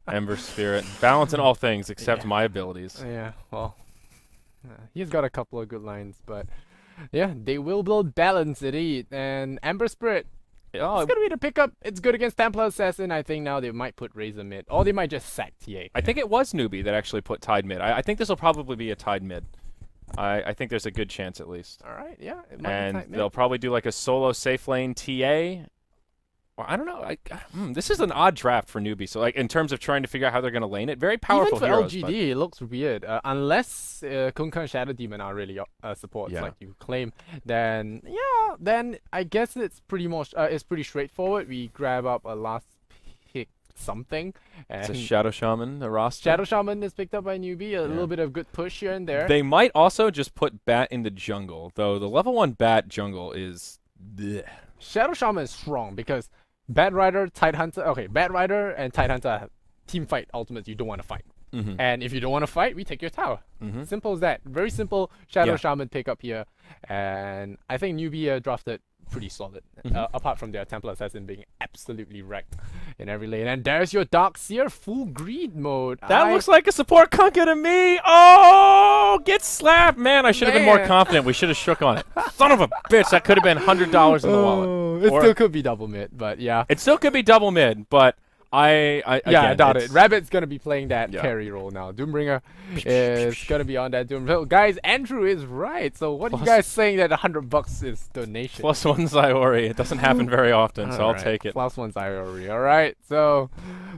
Ember Spirit. Balance in all things except my abilities. Yeah, well, he's got a couple of good lines, but yeah, they will build balance indeed. And Ember Spirit, Oh, it's gonna be the pickup. It's good against Templar Assassin. I think now they might put Razor mid, or they might just sack TA. I think it was Newbee that actually put Tide mid. I think this will probably be a Tide mid. I think there's a good chance at least. All right, yeah, it might be And tight mid. they'll probably do like a solo safe lane TA. Or I don't know. This is an odd draft for Newbee. So like in terms of trying to figure out how they're going to lane it, very powerful Even for heroes. LGD, it looks weird. Unless Kunkka and Shadow Demon are really supports Yeah. like you claim, then yeah, then I guess it's pretty much it's pretty straightforward. We grab up a last pick something, It's and a Shadow Shaman, the roster. Shadow Shaman is picked up by Newbee. A little bit of good push here and there. They might also just put Bat in the jungle, though the level 1 Bat jungle is bleh. Shadow Shaman is strong because Bat Rider, Tide Hunter. Okay, Bat Rider and Tide Hunter have team fight ultimates you don't want to fight. And if you don't want to fight, we take your tower. Simple as that. Very simple Shadow Yeah. Shaman pick up here. And I think Newbee drafted pretty solid. Apart from their Templar Assassin being absolutely wrecked in every lane. And there's your Dark Seer full greed mode. That looks like a support Kunkka to me. Oh, get slapped, man! I should have been more Man. confident. We should have shook on it. Son of a bitch! That could have been $100 in the wallet. It Or- still could be double mid, but yeah. It still could be double mid, but Yeah, again, I doubt it. it's- Rabbit's gonna be playing that Yeah. carry role now. Doombringer is gonna be on that Doom. Guys, Andrew is right. So what are you guys saying that $100 is donation? +1 Zyori. It doesn't happen very often, so I'll Alright, take it. +1 Zyori. Alright, so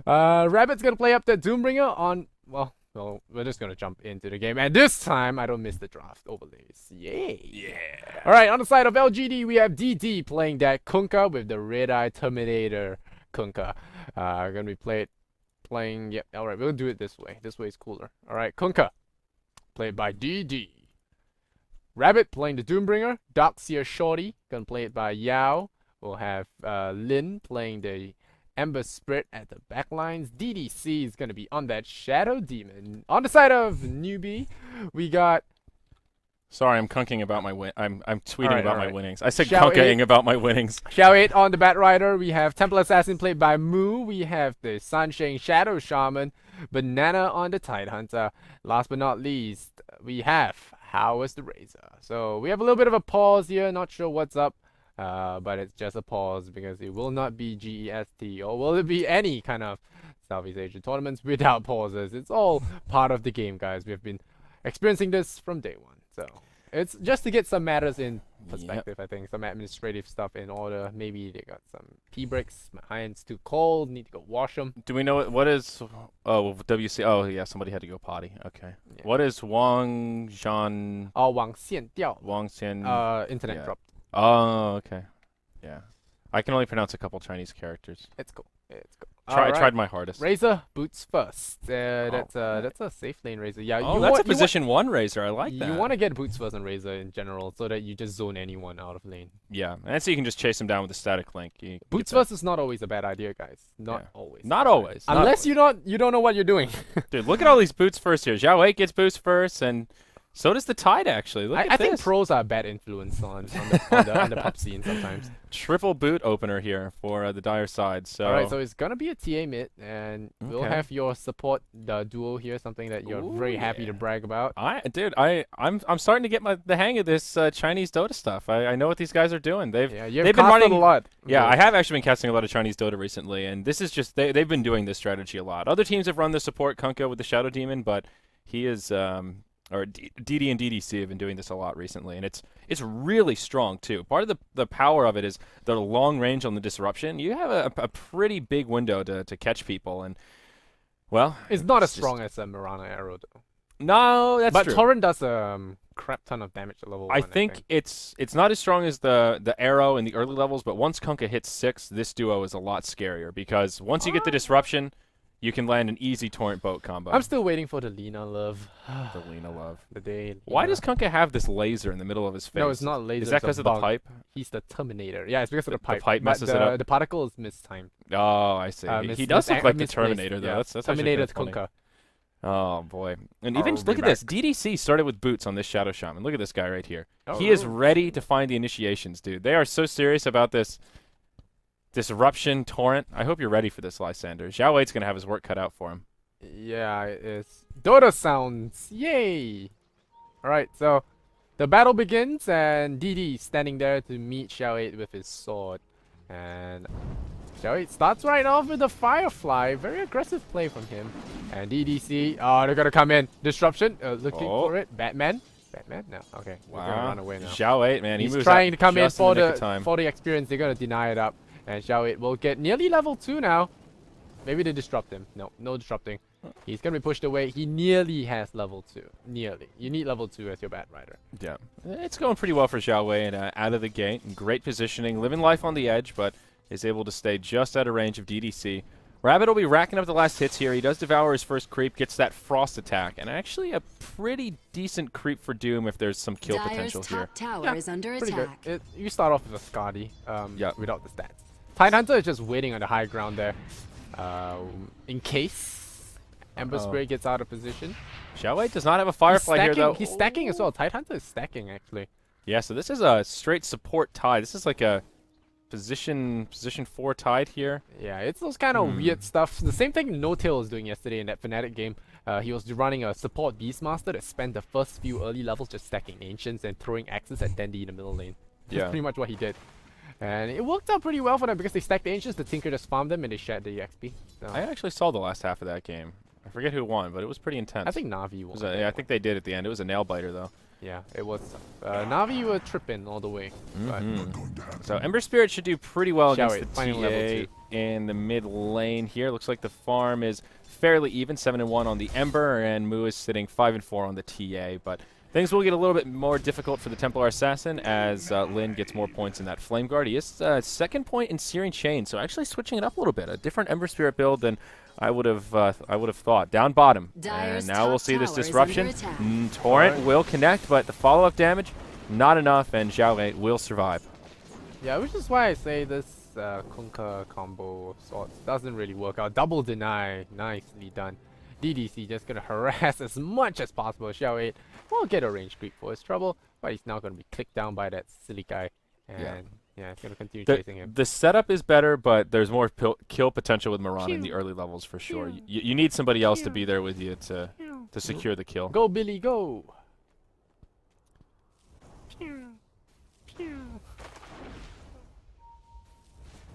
Rabbit's gonna play up the Doombringer on well, we're just gonna jump into the game. And this time I don't miss the draft overlays. Yay! Yeah. Alright, on the side of LGD we have DD playing that Kunkka with the Red Eye Terminator Kunkka. Gonna be playing. Yep. Alright, we'll do it this way. This way is cooler. Alright, Kunkka, played by DD. Rabbit playing the Doombringer. Darkseer Shorty gonna play it by Yao. We'll have Lin playing the Ember Spirit at the backlines. DDC is gonna be on that Shadow Demon. On the side of Newbee, we got Sorry, I'm kunking about my win. I'm tweeting Alright, about my alright. winnings. I said Shall kunking it? about my winnings. Xiao 8 on the Bat Rider. We have Temple Assassin played by Moo. We have the Sunshine Shadow Shaman. Banana on the Tide Hunter. Last but not least, we have How is the Razor. So we have a little bit of a pause here. Not sure what's up. But it's just a pause because it will not be GEST or will it be any kind of Southeast Asian tournaments without pauses. It's all part of the game, guys. We have been experiencing this from day one. So it's just to get some matters in perspective, I think. Some administrative stuff in order. Maybe they got some pee breaks. My hand's too cold. Need to go wash them. Do we know what is? Oh, WC. Oh, yeah, somebody had to go potty. Okay. Yeah. What is Wang Zhan 往线调. Wang Xian? Internet yeah. dropped. Oh, okay. Yeah. I can only pronounce a couple Chinese characters. It's cool. It's cool. I tried my hardest. Razor boots first. That's a safe lane Razor. Yeah. Oh, that's a position 1 Razor. I like that. You want to get boots first on Razor in general, so that you just zone anyone out of lane. Yeah, and so you can just chase him down with a static link. You get Boots that. first is not always a bad idea, guys. Not Yeah. always. Not always. not Unless always. you don't know what you're doing. Dude, look at all these boots first here. Zhao 8 gets boots first, and so does the Tide, actually. Look at I this. think pros are a bad influence on the pub scene sometimes. Triple boot opener here for the Dire side. So, Alright, so it's gonna be a TA mid, and we'll Okay. have your support the duo here, something that you're very happy to brag about. I'm starting to get the hang of this Chinese Dota stuff. I know what these guys are doing. Yeah, you've they've been casted running a lot. Yeah, I have actually been casting a lot of Chinese Dota recently, and this is just they've been doing this strategy a lot. Other teams have run the support Kunkka with the Shadow Demon, but he is DD and DDC have been doing this a lot recently, and it's really strong too. Part of the power of it is the long range on the disruption. You have a pretty big window to catch people, and well, It's not as just- strong as a Mirana arrow though. No, that's But true. Torrent does a crap ton of damage at level 1. I think it's not as strong as the arrow in the early levels, but once Kunkka hits 6, this duo is a lot scarier because once you get the disruption, you can land an easy torrent boat combo. I'm still waiting for the Lina love. the Lena love. The day. Why Lina- does Kunkka have this laser in the middle of his face? No, it's not laser. Is that it's a because of the bug. pipe? He's the Terminator. Yeah, it's because of the The pipe. pipe but messes it up? The particle is mistimed. Oh, I see. He Mis- does mis- look like the misplaced, Terminator, though. yeah. That's actually Terminator kinda funny. Kunkka. Oh boy! And I'll even be look at back. this. DDC started with boots on this Shadow Shaman. Look at this guy right here. Oh, He is really? ready to find the initiations, dude. They are so serious about this. Disruption, Torrent. I hope you're ready for this, Lysander. Xiao Weight's going to have his work cut out for him. Yeah, it is. Dota sounds. Yay! Alright, so the battle begins, and DD standing there to meet Xiao8 with his sword. And Xiao8 starts right off with the Firefly. Very aggressive play from him. And DDC, oh, they're gonna come in. Disruption, looking for it. Batman? Batman? No, okay. We're gonna run away now. Xiao8, man, He's moves trying to come in just for the nick of time. the experience. They're gonna deny it up. And Xiao8 will get nearly level 2 now. Maybe they disrupt him. No, no disrupting. He's gonna be pushed away. He nearly has level 2. Nearly. You need level 2 as your Bat Rider. Yeah, it's going pretty well for Xiao Wei, and out of the gate, great positioning, living life on the edge, but is able to stay just out of range of DDC. Rabbit will be racking up the last hits here. He does devour his first creep, gets that frost attack, and actually a pretty decent creep for Doom if there's some kill potential here. Tower is under Pretty attack. good. You start off with a Skadi without the stats. Tidehunter is just waiting on the high ground there. In case Ember Spirit gets out of position. Xiao Wei does not have a Firefly here, though. He's stacking as well. Tidehunter is stacking, actually. Yeah, so this is a straight support tide. This is like a position 4 tide here. Yeah, it's those kind of weird stuff. The same thing No-Tail was doing yesterday in that Fnatic game. He was running a support Beastmaster that spent the first few early levels just stacking Ancients and throwing axes at Dandy in the middle lane. That's pretty much what he did. And it worked out pretty well for them because they stacked the Ancients, the Tinker just farmed them, and they shared the XP. So. I actually saw the last half of that game. I forget who won, but it was pretty intense. I think Na'Vi won. Yeah, I think they did at the end. It was a nail biter, though. Yeah, it was. Na'Vi were tripping all the way. So Ember Spirit should do pretty well against the finding level TA in the mid lane here. Looks like the farm is fairly even, 7-1 on the Ember, and Mu is sitting 5-4 on the TA. But things will get a little bit more difficult for the Templar Assassin as Lin gets more points in that Flame Guard. He is second point in Searing Chain, so actually switching it up a little bit. A different Ember Spirit build than I would have thought. Down bottom. And now we'll see this disruption. Torrent will connect, but the follow-up damage, not enough, and Xiao Wei will survive. Yeah, which is why I say this Kunkka combo of sorts doesn't really work out. Double deny, nicely done. DDC just gonna harass as much as possible. Xiao 8 will get a range creep for his trouble, but he's now gonna be clicked down by that silly guy. And yeah, it's gonna continue chasing him. The setup is better, but there's more kill potential with Moran in the early levels for sure. You need somebody else to be there with you to secure the kill. Go Billy, go!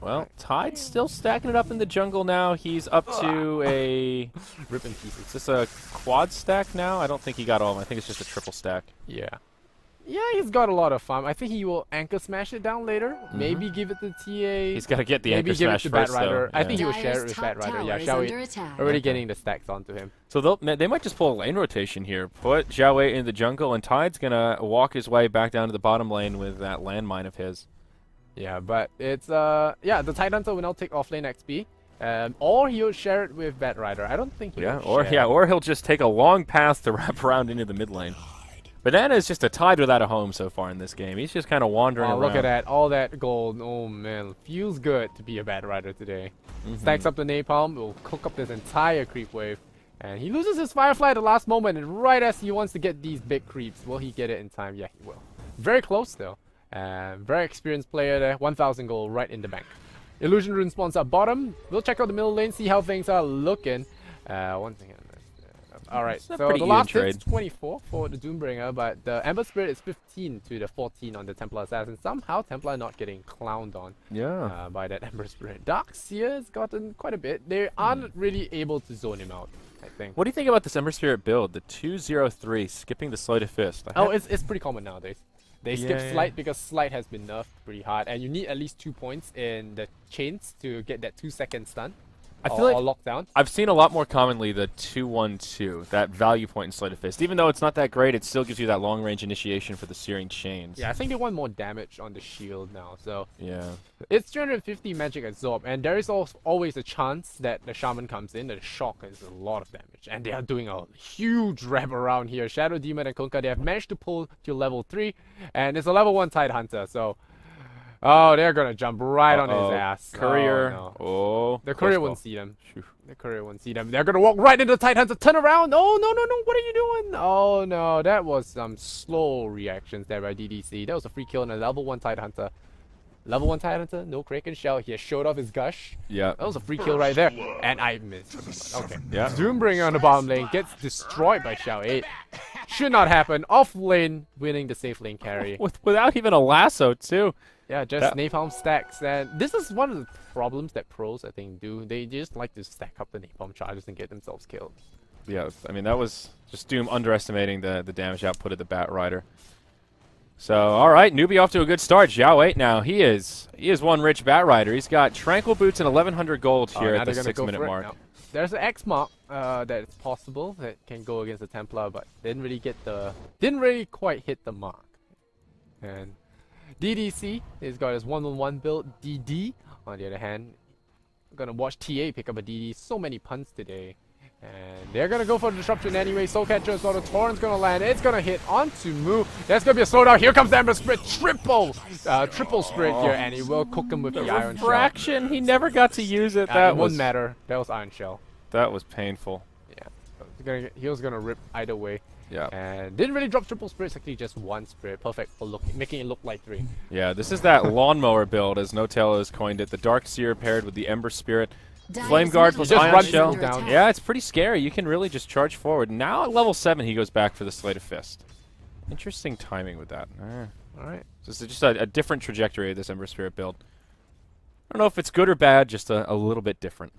Well, Tide's still stacking it up in the jungle now. He's up to a... Rip in pieces. Is this a quad stack now? I don't think he got all of them. I think it's just a triple stack. Yeah. Yeah, he's got a lot of farm. I think he will anchor smash it down later. Maybe give it to TA. He's got to get the Maybe anchor give smash it to Bat first, Rider. though. I think he will share it with Bat Rider. Yeah, Xiao Wei already getting the stacks onto him. So they might just pull a lane rotation here. Put Xiao Wei in the jungle, and Tide's going to walk his way back down to the bottom lane with that landmine of his. Yeah, but it's the Tidehunter will now take offlane XP, or he'll share it with Bat Rider. I don't think he will share. Or he'll just take a long path to wrap around into the mid lane. Banana is just a Tide without a home so far in this game. He's just kind of wandering around. Look at that, all that gold. Oh man, feels good to be a Bat Rider today. Stacks up the napalm, will cook up this entire creep wave, and he loses his Firefly at the last moment. And right as he wants to get these big creeps, will he get it in time? Yeah, he will. Very close though. Very experienced player there. 1,000 gold right in the bank. Illusion Rune spawns up bottom. We'll check out the middle lane, see how things are looking. One thing. Alright, so the last hit's 24 for the Doombringer, but the Ember Spirit is 15 to the 14 on the Templar Assassin. Somehow Templar not getting clowned on by that Ember Spirit. Darkseer has gotten quite a bit. They aren't really able to zone him out, I think. What do you think about this Ember Spirit build? The 203, skipping the Sleight of Fist. It's pretty common nowadays. They skip Sleight because Sleight has been nerfed pretty hard, and you need at least 2 points in the chains to get that 2-second stun. I feel like lockdown. I've seen a lot more commonly the 2-1-2, that value point in Sleight of Fist. Even though it's not that great, it still gives you that long range initiation for the Searing Chains. Yeah, I think they want more damage on the shield now, so yeah. It's 350 magic absorb, and there is always a chance that the Shaman comes in. The shock is a lot of damage, and they are doing a huge wrap around here. Shadow Demon and Kunkka, they have managed to pull to level 3, and it's a level 1 Tidehunter, so... Oh, they're gonna jump right on his ass. Courier. Oh, no. The courier wouldn't see them. The courier wouldn't see them. They're gonna walk right into the Tidehunter. Turn around. Oh, no. What are you doing? Oh, no. That was some slow reactions there by DDC. That was a free kill on a level 1 Tidehunter. Level 1 Tidehunter, no Kraken Shell. He has showed off his gush. Yeah. That was a free kill right there. And I missed. Okay. Yeah. Doombringer on the bottom lane gets destroyed by Xiao 8. Should not happen. Off lane, winning the safe lane carry. Without even a lasso, too. Yeah, just napalm stacks. And this is one of the problems that pros, I think, do. They just like to stack up the napalm charges and get themselves killed. Yeah, I mean, that was just Doom underestimating the damage output of the Bat Rider. So, all right, Newbee off to a good start. Xiao 8 now. He is one rich Bat Rider. He's got Tranquil Boots and 1100 gold here at the 6-minute mark. No. There's an X mark that's possible that can go against the Templar, but didn't really quite hit the mark. And DDC has got his 1-on-1 build. DD, on the other hand, gonna watch TA pick up a DD. So many punts today. And they're gonna go for the disruption anyway. Soul Catcher, so the Torrent's gonna land. It's gonna hit onto Moo. There's gonna be a slowdown. Here comes Ember Spirit. Triple Spirit here, and he will cook him with the Iron Shell. Refraction. He never got to use it. It wouldn't matter. That was Iron Shell. That was painful. Yeah. He was gonna rip either way. Yeah. And didn't really drop triple spirit. It's actually just one spirit. Perfect for making it look like 3. Yeah, this is that lawnmower build, as No-Tail has coined it. The Dark Seer paired with the Ember Spirit. Flame Guard plus just Iron runs Shell. down. Yeah, it's pretty scary. You can really just charge forward. Now at level 7, he goes back for the Slate of Fist. Interesting timing with that. Alright. So it's just a different trajectory of this Ember Spirit build. I don't know if it's good or bad, just a little bit different.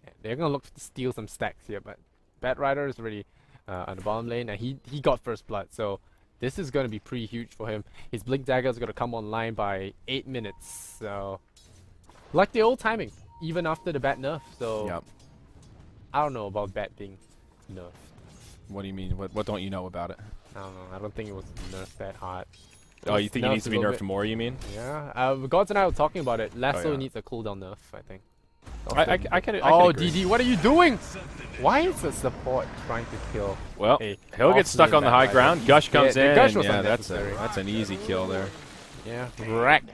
Yeah, they're gonna look to steal some stacks here, but Bat Rider is already on the bottom lane, and he got first blood, so this is gonna be pretty huge for him. His Blink Dagger is gonna come online by 8 minutes, so like the old timing. Even after the Bat nerf, so Yep. I don't know about Bat being nerfed. What do you mean? What don't you know about it? I don't know. I don't think it was nerfed that hard. Oh, you think it needs to be nerfed more, you mean? Yeah. Gods and I were talking about it. Lasso yeah. needs a cooldown nerf, I think. I can Oh, agree. DD, what are you doing? Why is the support trying to kill? Well, Hey, he'll get stuck on the high ground. Gush comes the in. Gush was Yeah, that's unnecessary. an easy kill there. Yeah, wrecked.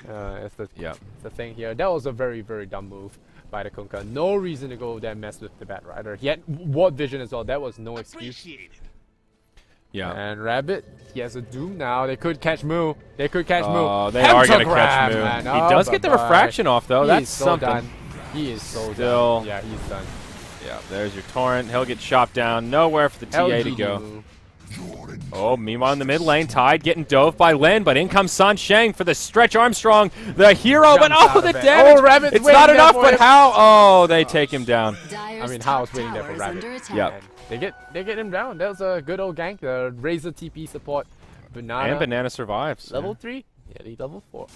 It's Yeah. the thing here. That was a very, very dumb move by the Kunkka. No reason to go there and mess with the Bat Rider. He had Ward Vision as well. That was no excuse. Yeah. And Rabbit, he has a Doom now. They could catch Moo. They could catch Moo. Oh, they are going to Pentagram, catch Moo. man. He Oh, does get the bye-bye. refraction off, though. He That's is so something. done. He is so Still. done. Yeah, he's done. Yeah, there's your Torrent. He'll get chopped down. Nowhere for the TA to LGD go. Moo. Oh, meanwhile in the mid lane, Tide getting dove by Lin, but in comes San Sheng for the Stretch Armstrong, the hero, but Jumps oh, out the of it. damage! Oh, Rabbit's It's waiting not there enough, for but him. how? Oh, they take him down. I mean, how was waiting there for Rabbit. Yep. And they get him down. That was a good old gank. The Razor TP support. Banana. And Banana survives. Level 3. Yeah, lead level 4.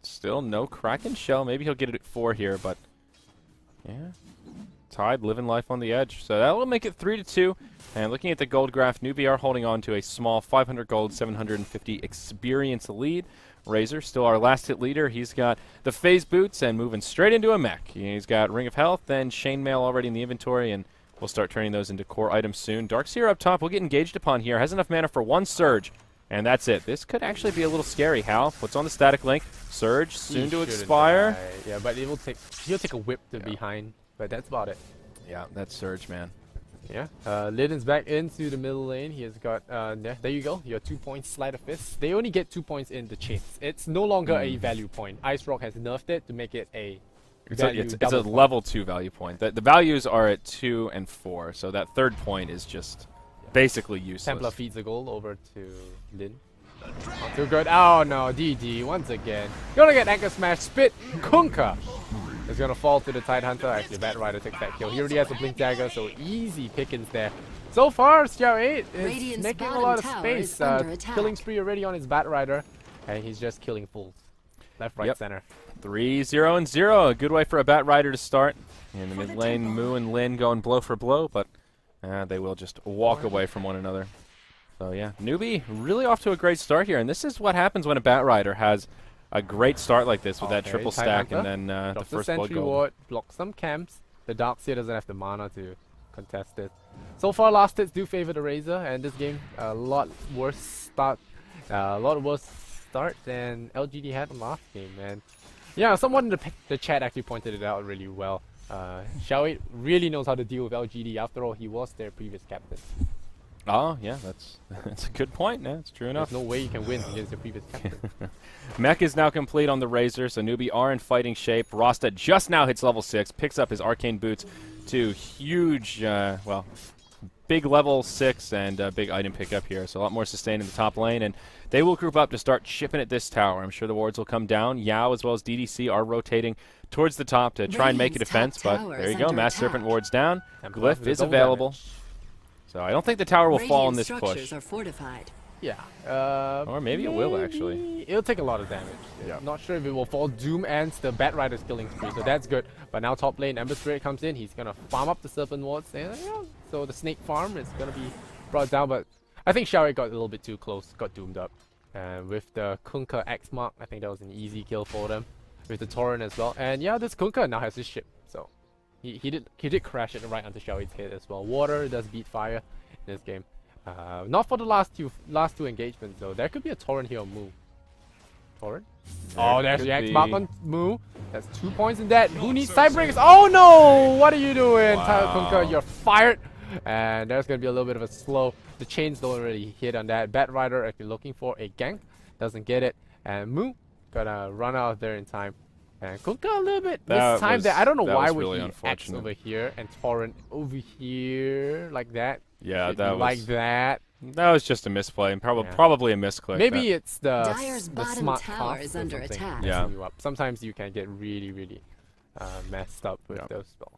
Still no Kraken Shell. Maybe he'll get it at 4 here, but yeah. Tide living life on the edge. So that will make it 3-2. And looking at the gold graph, Newbee are holding on to a small 500 gold, 750 experience lead. Razor, still our last hit leader. He's got the phase boots and moving straight into a mech. He's got Ring of Health and Chainmail already in the inventory, and we'll start turning those into core items soon. Darkseer up top will get engaged upon here. Has enough mana for 1 Surge. And that's it. This could actually be a little scary. Hal puts on the static link. Surge soon to expire. Yeah, but he'll take a whip to behind. But that's about it. Yeah, that's Surge, man. Yeah. Liden's back into the middle lane. He has got there you go. Your 2 points Sleight of Fist. They only get 2 points in the chase. It's no longer a value point. Ice Rock has nerfed it to make it a It's a level 2 value point. The values are at 2 and 4, so that third point is just basically useless. Templar feeds the gold over to Lin. Not too good. Oh no, DD once again. Gonna get Anchor Smash. Spit. Kunkka is gonna fall to the Tidehunter. Actually, Bat Rider takes that kill. He already has a Blink Dagger, so easy pickings there. So far, Xiao 8 is Radiant's making a bottom lot of tower space. is under attack. Killing spree already on his Bat Rider, and he's just killing fools. Left, right, Yep. center. 3-0 and 0. A good way for a Bat Rider to start. In the mid lane, Moo and Lin going blow for blow, but they will just walk away from one another. So yeah, Newbee really off to a great start here, and this is what happens when a Bat Rider has a great start like this with that Okay, triple Tidehunter stack and then the drops first the blood sentry gold. ward, blocks some camps. The Darkseer doesn't have the mana to contest it. So far, last hits do favor the Razor, and this game a lot worse start than LGD had in last game, man. Yeah, someone in the chat actually pointed it out really well. Xiao 8 really knows how to deal with LGD. After all, he was their previous captain. Oh, yeah, that's a good point. Yeah, it's true enough. There's no way you can win against your previous captain. Mech is now complete on the Razor, so Newbee are in fighting shape. Rasta just now hits level 6, picks up his arcane boots to huge, well, big level 6 and big item pickup here. So a lot more sustain in the top lane, and they will group up to start chipping at this tower. I'm sure the wards will come down. Yao as well as DDC are rotating towards the top to try and make a defense, but there you go. Mass Serpent wards down. Glyph is available. So I don't think the tower will fall in this push. Are fortified. Yeah. Or maybe it will, actually. It'll take a lot of damage. Yeah. Not sure if it will fall. Doom ends the Bat Rider's killing spree, so that's good. But now top lane, Ember Spirit comes in. He's going to farm up the Serpent wards. And, so the Snake farm is going to be brought down, but I think Zyori got a little bit too close, got doomed up. And with the Kunkka X mark, I think that was an easy kill for them. With the Torrent as well. And yeah, this Kunkka now has his ship, so he did crash it right onto Xiaoyi's head as well. Water does beat fire in this game. Not for the last two engagements though. There could be a Torrent here on Moo. Torrent? Oh, there's the X mark on Moo. That's 2 points in that. Who needs Sidebreakers? Oh no! What are you doing, Kunkka? You're fired. And there's gonna be a little bit of a slow. The chains don't really hit on that. Bat Rider actually looking for a gank, doesn't get it. And Moo gonna run out of there in time. And Kunkka a little bit this time there. I don't know why would he X over here and Torrent over here like that. Yeah, that was like that. That was just a misplay and probably a misclick. Maybe it's the bottom smart tower is under attack. Yeah. Sometimes you can get really messed up with those spells.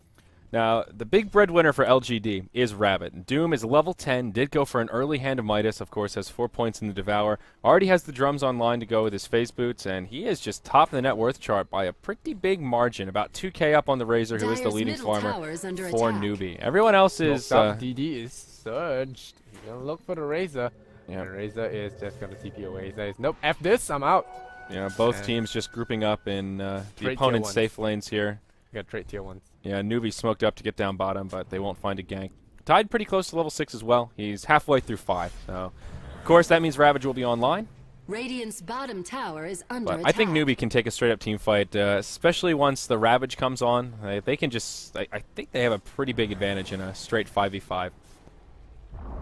Now, the big breadwinner for LGD is Rabbit. Doom is level 10, did go for an early hand of Midas, of course, has 4 points in the Devour. Already has the drums online to go with his phase boots, and he is just top of the net worth chart by a pretty big margin. About 2k up on the Razor, who is the leading farmer for Newbee. Everyone else is... DD is surged. He's going to look for the Razor. Yeah. And Razor is just going to TP away. He says, nope, F this, I'm out. Yeah, both teams just grouping up in the opponent's safe lanes here. You got trade tier 1s. Yeah, Newbee smoked up to get down bottom, but they won't find a gank. Tied pretty close to level 6 as well. He's halfway through 5. So, of course, that means Ravage will be online. Radiant's bottom tower is under But attack. I think Newbee can take a straight-up team fight, especially once the Ravage comes on. They can just... I think they have a pretty big advantage in a straight 5v5.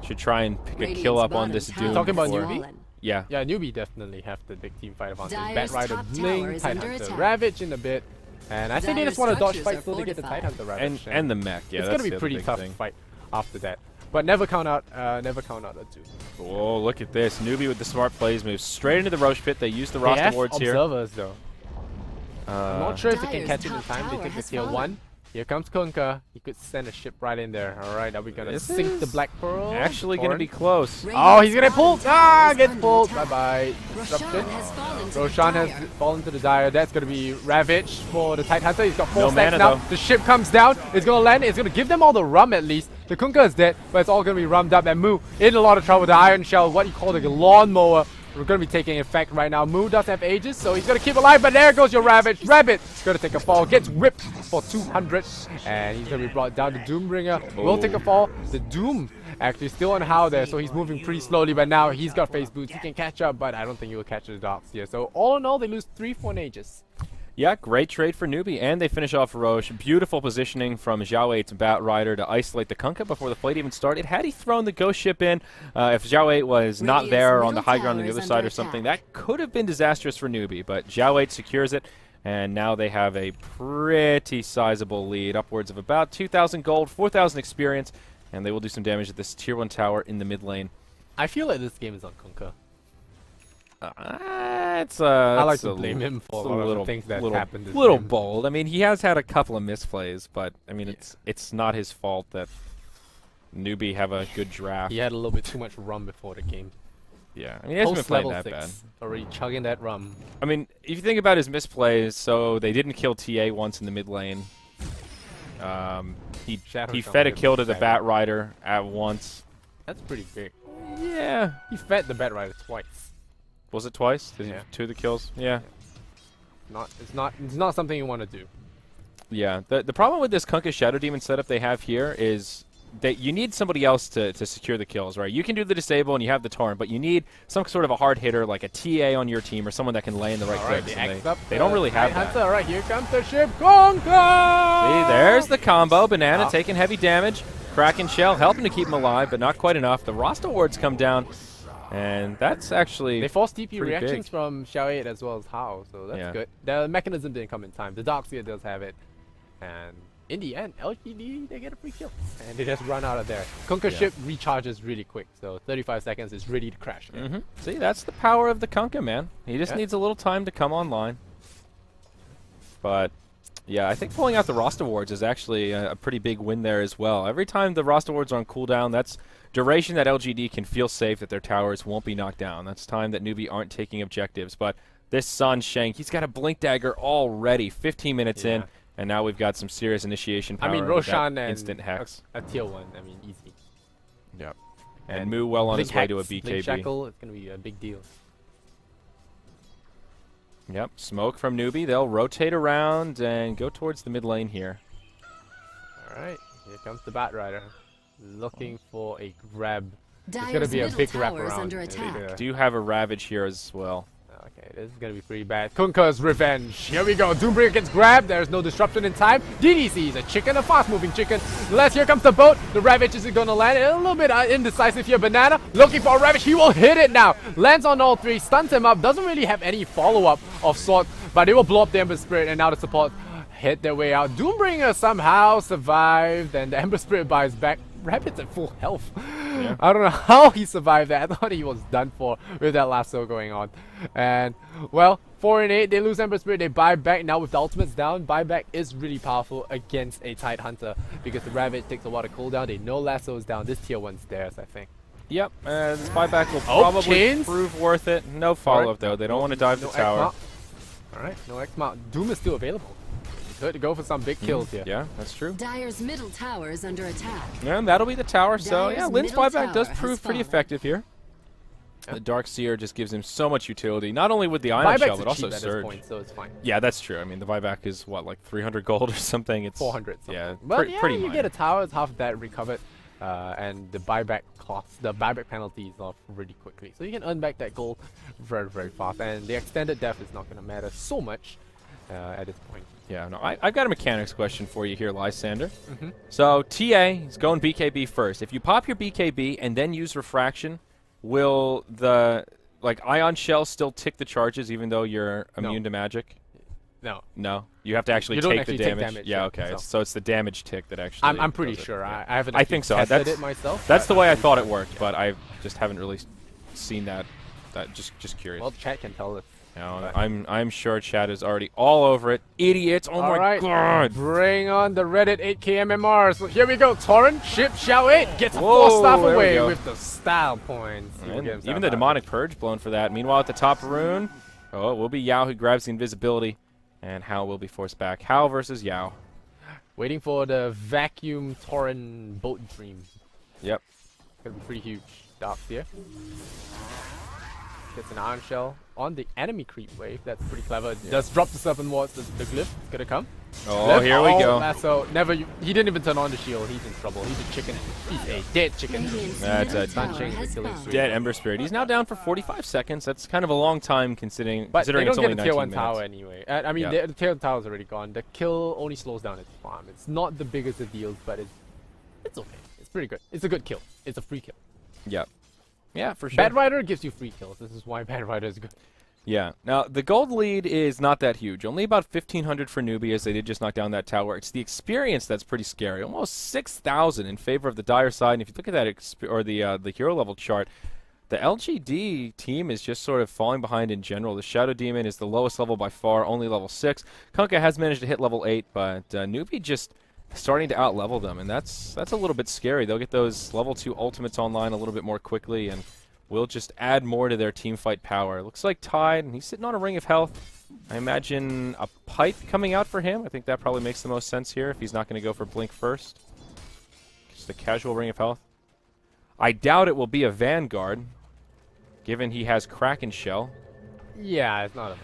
Should try and pick a kill up on this Doom. Talking about Newbee? Yeah. Yeah, Newbee definitely have the big team fight advantage. Dyer's Bat Rider, top Bling, tower is Tight under Hunter, attack. Ravage in a bit. And I think they just want to dodge fight so they get the Tight Hunter Ravage. And the mech, yeah. It's that's gonna be the pretty big tough thing. fight after that. But never count out a Doom. Oh, look at this. Newbee with the smart plays moves straight into the Roche pit. They use the Rasta wards here. Observers though. I'm not sure if they can Dyer's catch it in top time. They tower take the has tier fallen. 1. Here comes Kunkka. He could send a ship right in there. Alright, are we gonna sink the Black Pearl? Actually going to be close. Oh, he's gonna get pulled! Ah, gets under pulled! attack. Bye-bye. Roshan Disruption. has fallen to Roshan the has Dyer. fallen to the Dyer. That's gonna be Ravage for the Tight Hunter. He's got 4 No stacks mana, now. though. The ship comes down. It's gonna land. It's gonna give them all the rum at least. The Kunkka is dead, but it's all gonna be rummed up. And Moo in a lot of trouble. The Iron Shell, what you call the lawnmower, we're gonna be taking effect right now. Moo does have Aegis, so he's gonna keep alive. But there goes your Ravage. Rabbit's gonna take a fall. Gets whipped for 200, and he's gonna be brought down. The Doombringer will take a fall. The Doom actually still on How there, so he's moving pretty slowly. But now he's got phase boots. He can catch up, but I don't think he will catch the Darks here. So all in all, they lose 3 for an Aegis. Yeah, great trade for Newbee, and they finish off Roche. Beautiful positioning from Zhao 8 to Bat Rider to isolate the Kunkka before the fight even started. Had he thrown the Ghost Ship in, if Zhao 8 was not there on the high ground on the other side or something, that could have been disastrous for Newbee, but Zhao 8 secures it, and now they have a pretty sizable lead, upwards of about 2,000 gold, 4,000 experience, and they will do some damage at this tier 1 tower in the mid lane. I feel like this game is on Kunkka. I like to blame him for a lot of the things that happened this little game. bold. I mean, he has had a couple of misplays, but I mean, it's not his fault that Newbee have a good draft. He had a little bit too much rum before the game. Yeah, I mean, he hasn't been playing that bad. Already chugging that rum. I mean, if you think about his misplays, so they didn't kill TA once in the mid lane. He fed a kill to the Bat Rider at once. That's pretty big. Yeah. He fed the Bat Rider twice. Was it twice? Did he Yeah. 2 of the kills? Yeah. It's not something you want to do. Yeah. The problem with this Kunkka Shadow Demon setup they have here is that you need somebody else to secure the kills, right? You can do the disable and you have the torrent, but you need some sort of a hard hitter like a TA on your team or someone that can lay in the right clicks. And they don't really have that. Alright, here comes the ship. Kunkka! See, there's the combo. Banana taking heavy damage. Kraken Shell helping to keep him alive, but not quite enough. The Rasta wards come down, and that's actually They forced TP pretty reactions big. from Xiao 8 as well as Hao, so that's good. The mechanism didn't come in time. The Darkseer does have it. And in the end, LGD, they get a free kill. And they just run out of there. Kunkka ship recharges really quick, so 35 seconds is ready to crash again. See, that's the power of the Kunkka, man. He just needs a little time to come online. But yeah, I think pulling out the Rasta wards is actually a pretty big win there as well. Every time the Rasta wards are on cooldown, that's duration that LGD can feel safe that their towers won't be knocked down. That's time that Newbee aren't taking objectives. But this Sun Sheng, he's got a Blink Dagger already, 15 minutes in, and now we've got some serious initiation power. I mean, with Roshan that and instant hex. a tier 1, I mean, easy. Yep. And Moo well on his way to a BKB. Blink Shackle, it's going to be a big deal. Yep, smoke from Newbee. They'll rotate around and go towards the mid lane here. Alright, here comes the Bat Rider. Looking for a grab. It's Dyer's going to be a middle big tower is wraparound. under attack. Do have a Ravage here as well. Okay, this is going to be pretty bad. Kunkka's revenge. Here we go. Doombringer gets grabbed. There's no disruption in time. DDC is a chicken, a fast-moving chicken. Let's, here comes the boat. The Ravage isn't going to land. A little bit indecisive here. Banana looking for a Ravage. He will hit it now. Lands on all three. Stuns him up. Doesn't really have any follow-up of sorts. But they will blow up the Ember Spirit. And now the support hit their way out. Doombringer somehow survived. And the Ember Spirit buys back. Rabbit's at full health. Yeah. I don't know how he survived that. I thought he was done for with that lasso going on. And, well, 4 and 8, they lose Ember Spirit, they buy back. Now with the ultimates down, buyback is really powerful against a tight hunter because the Ravage takes a while to cooldown. They know lasso is down. This tier 1's theirs, I think. Yep, this buyback will probably prove worth it. No follow-up, though. They don't want to dive the tower. Alright, no X-mount. Doom is still available. Good to go for some big kills here. Yeah, that's true. Dyer's middle tower is under attack. Yeah, and that'll be the tower. So, yeah, Dyer's Lin's middle buyback does tower prove has pretty fallen. effective here. The Darkseer just gives him so much utility, not only with the Ion Shell, but also cheap at Surge. this point, so it's fine. Yeah, that's true. I mean, the buyback is, what, like 300 gold or something? It's 400 something. Yeah, But yeah, pretty you minor. get a tower, it's half of that recovered. And the buyback cost, the buyback penalty is off really quickly. So you can earn back that gold very, very fast. And the extended death is not going to matter so much at this point. Yeah, no, I've got a mechanics question for you here, Lysander. So, TA is going BKB first. If you pop your BKB and then use Refraction, will the, Ion Shell still tick the charges even though you're immune to magic? No. No? You have to actually You don't take actually the take damage? damage, yeah, yeah, okay. so. So it's the damage tick that actually I'm pretty does it. sure. Yeah. I haven't I think so. tested That's it myself. That's the way I thought it worked, but I just haven't really seen that. Just curious. Well, chat can tell us. You know, I'm sure chat is already all over it. Idiots! Oh my god! Bring on the Reddit 8K MMR. So here we go. Torrent, ship, Xiao 8 gets a Whoa, 4-staff there we away go. with the style points. He will And get himself even the out. Demonic Purge blown for that. Meanwhile, at the top rune, it will be Yao who grabs the invisibility, and Hao will be forced back. Hao versus Yao. Waiting for the vacuum Torrent boat dream. Yep. Gonna be pretty huge. Darks here. Gets an Iron Shell on the enemy creep wave. That's pretty clever. Does drop the Serpent Wards. The glyph is gonna come. Oh, Glyph. here we go. Lasso. He didn't even turn on the shield. He's in trouble. He's a chicken. He's a dead chicken. Radiant's That's middle a tower Sunshine has killing fallen. spree. Dead Ember Spirit. He's now down for 45 seconds. That's kind of a long time considering But they don't it's only get a tier 1 19 tower minutes. anyway. I mean, the tier 1 tower is already gone. The kill only slows down its farm. It's not the biggest of deals, but it's okay. It's pretty good. It's a good kill. It's a free kill. Yep. Yeah, for sure. Bad Rider gives you free kills. This is why Bad Rider is good. Yeah. Now, the gold lead is not that huge. Only about 1,500 for Newbee as they did just knock down that tower. It's the experience that's pretty scary. Almost 6,000 in favor of the Dire side. And if you look at that, the hero level chart, the LGD team is just sort of falling behind in general. The Shadow Demon is the lowest level by far, only level 6. Kunkka has managed to hit level 8, but Newbee just starting to out-level them, and that's a little bit scary. They'll get those level 2 ultimates online a little bit more quickly, and will just add more to their team fight power. Looks like Tide, and he's sitting on a ring of health. I imagine a pipe coming out for him. I think that probably makes the most sense here if he's not going to go for Blink first. Just a casual ring of health. I doubt it will be a Vanguard, given he has Kraken Shell. Yeah, it's not a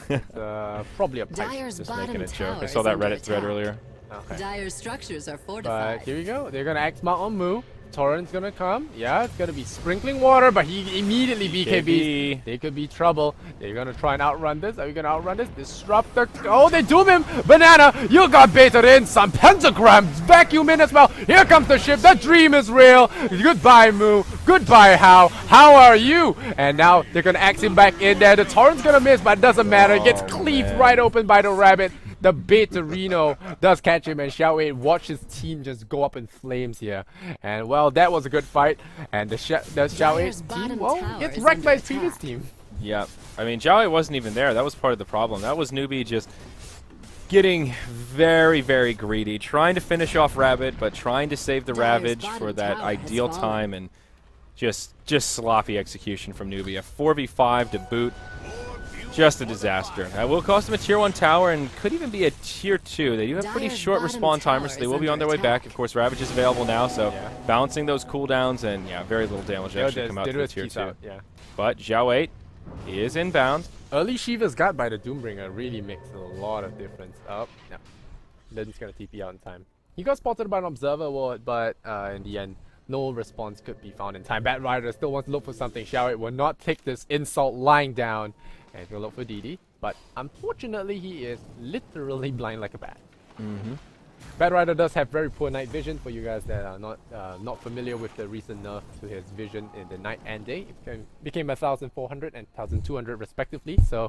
Vanguard. It's probably a pipe. Dyer's Just bottom making a joke. tower I saw is that under Reddit thread attack. earlier. Okay. Dyer's structures are But fortified. here we go. They're going to X-mount on Moo. Torrent's gonna come. Yeah, it's gonna be sprinkling water, but he immediately BKBs. They could be trouble. They're gonna try and outrun this. Are we gonna outrun this? Disrupt the... Oh, they doom him! Banana, you got baited in. Some pentagrams. Vacuum in as well. Here comes the ship. The dream is real. Goodbye, Moo. Goodbye, How. How are you? And now they're gonna axe him back in there. The Torrent's gonna miss, but it doesn't matter. It gets cleaved right open by the rabbit. The Beta-Reno does catch him, and Xiao watch his team just go up in flames here. And well, that was a good fight. And the Xiao team, well, gets wrecked by his previous team. Yeah, I mean, Zyori wasn't even there. That was part of the problem. That was Newbee just getting very, very greedy, trying to finish off Rabbit, but trying to save the Ravage for that ideal time, and just sloppy execution from Newbee. A 4v5 to boot. Just a disaster. That will cost them a tier 1 tower and could even be a tier 2. They do have pretty short respawn timers, so they will be on their way back. Of course, Ravage is available now, so balancing those cooldowns and very little damage actually come out to the tier 2. But Xiao 8 is inbound. Early Shiva's got by the Doombringer really makes a lot of difference. Oh, no. Len's gonna TP out in time. He got spotted by an Observer Ward, but in the end, no response could be found in time. Bat Rider still wants to look for something. Xiao will not take this insult lying down. And he'll look for DD, but unfortunately he is literally blind like a bat. Bat Rider does have very poor night vision. For you guys that are not familiar with the recent nerf to his vision in the night and day, it became 1,400 and 1,200 respectively, so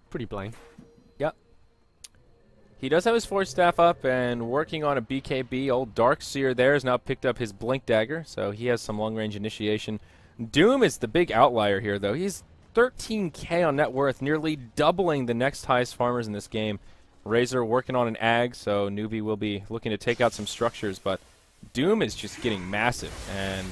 pretty blind. Yep. He does have his Force Staff up and working on a BKB. Old Darkseer there has now picked up his Blink Dagger, so he has some long-range initiation. Doom is the big outlier here, though. He's 13k on net worth, nearly doubling the next highest farmers in this game. Razor working on an ag, so Newbee will be looking to take out some structures, but Doom is just getting massive, and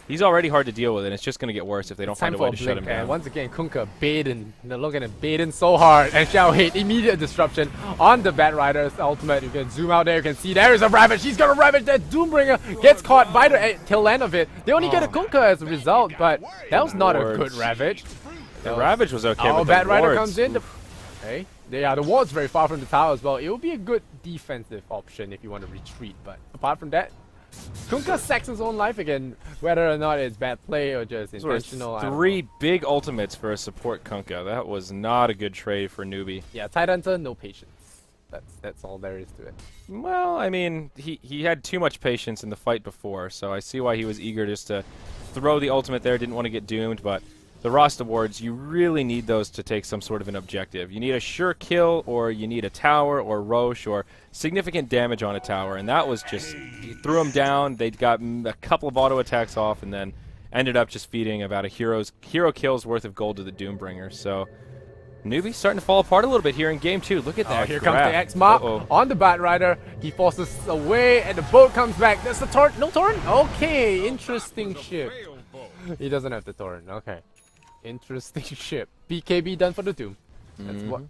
he's already hard to deal with, and it's just going to get worse if they don't find a way to shut him down. Once again, Kunkka baiting. They're looking at baiting so hard, and Xiao hate immediate disruption on the Bat Rider's ultimate. You can zoom out there, you can see there is a Ravage. He's got a Ravage. That Doombringer gets caught by the tail end of it. They only get a Kunkka as a result, but that was not a good Ravage. The Ravage was okay, but Bat the Rider wards. comes in. Okay. The ward's very far from the tower as well. It will be a good defensive option if you want to retreat, but apart from that, Kunkka sacks his own life again, whether or not it's bad play or just intentional. Three big ultimates for a support Kunkka. That was not a good trade for Newbee. Yeah, Tidehunter, no patience. That's all there is to it. Well, I mean, he had too much patience in the fight before, so I see why he was eager just to throw the ultimate there. Didn't want to get doomed, but the Rost awards, you really need those to take some sort of an objective. You need a sure kill, or you need a tower, or Roche, or significant damage on a tower. And that was just, you threw them down, they got a couple of auto attacks off, and then ended up just feeding about a hero kill's worth of gold to the Doombringer. So Newbee starting to fall apart a little bit here in game 2. Look at that. Here comes the X mark on the Bat Rider. He forces away, and the boat comes back. There's the torrent. No torrent? Okay, interesting ship. He doesn't have the torrent. Okay. Interesting ship. BKB done for the Doom.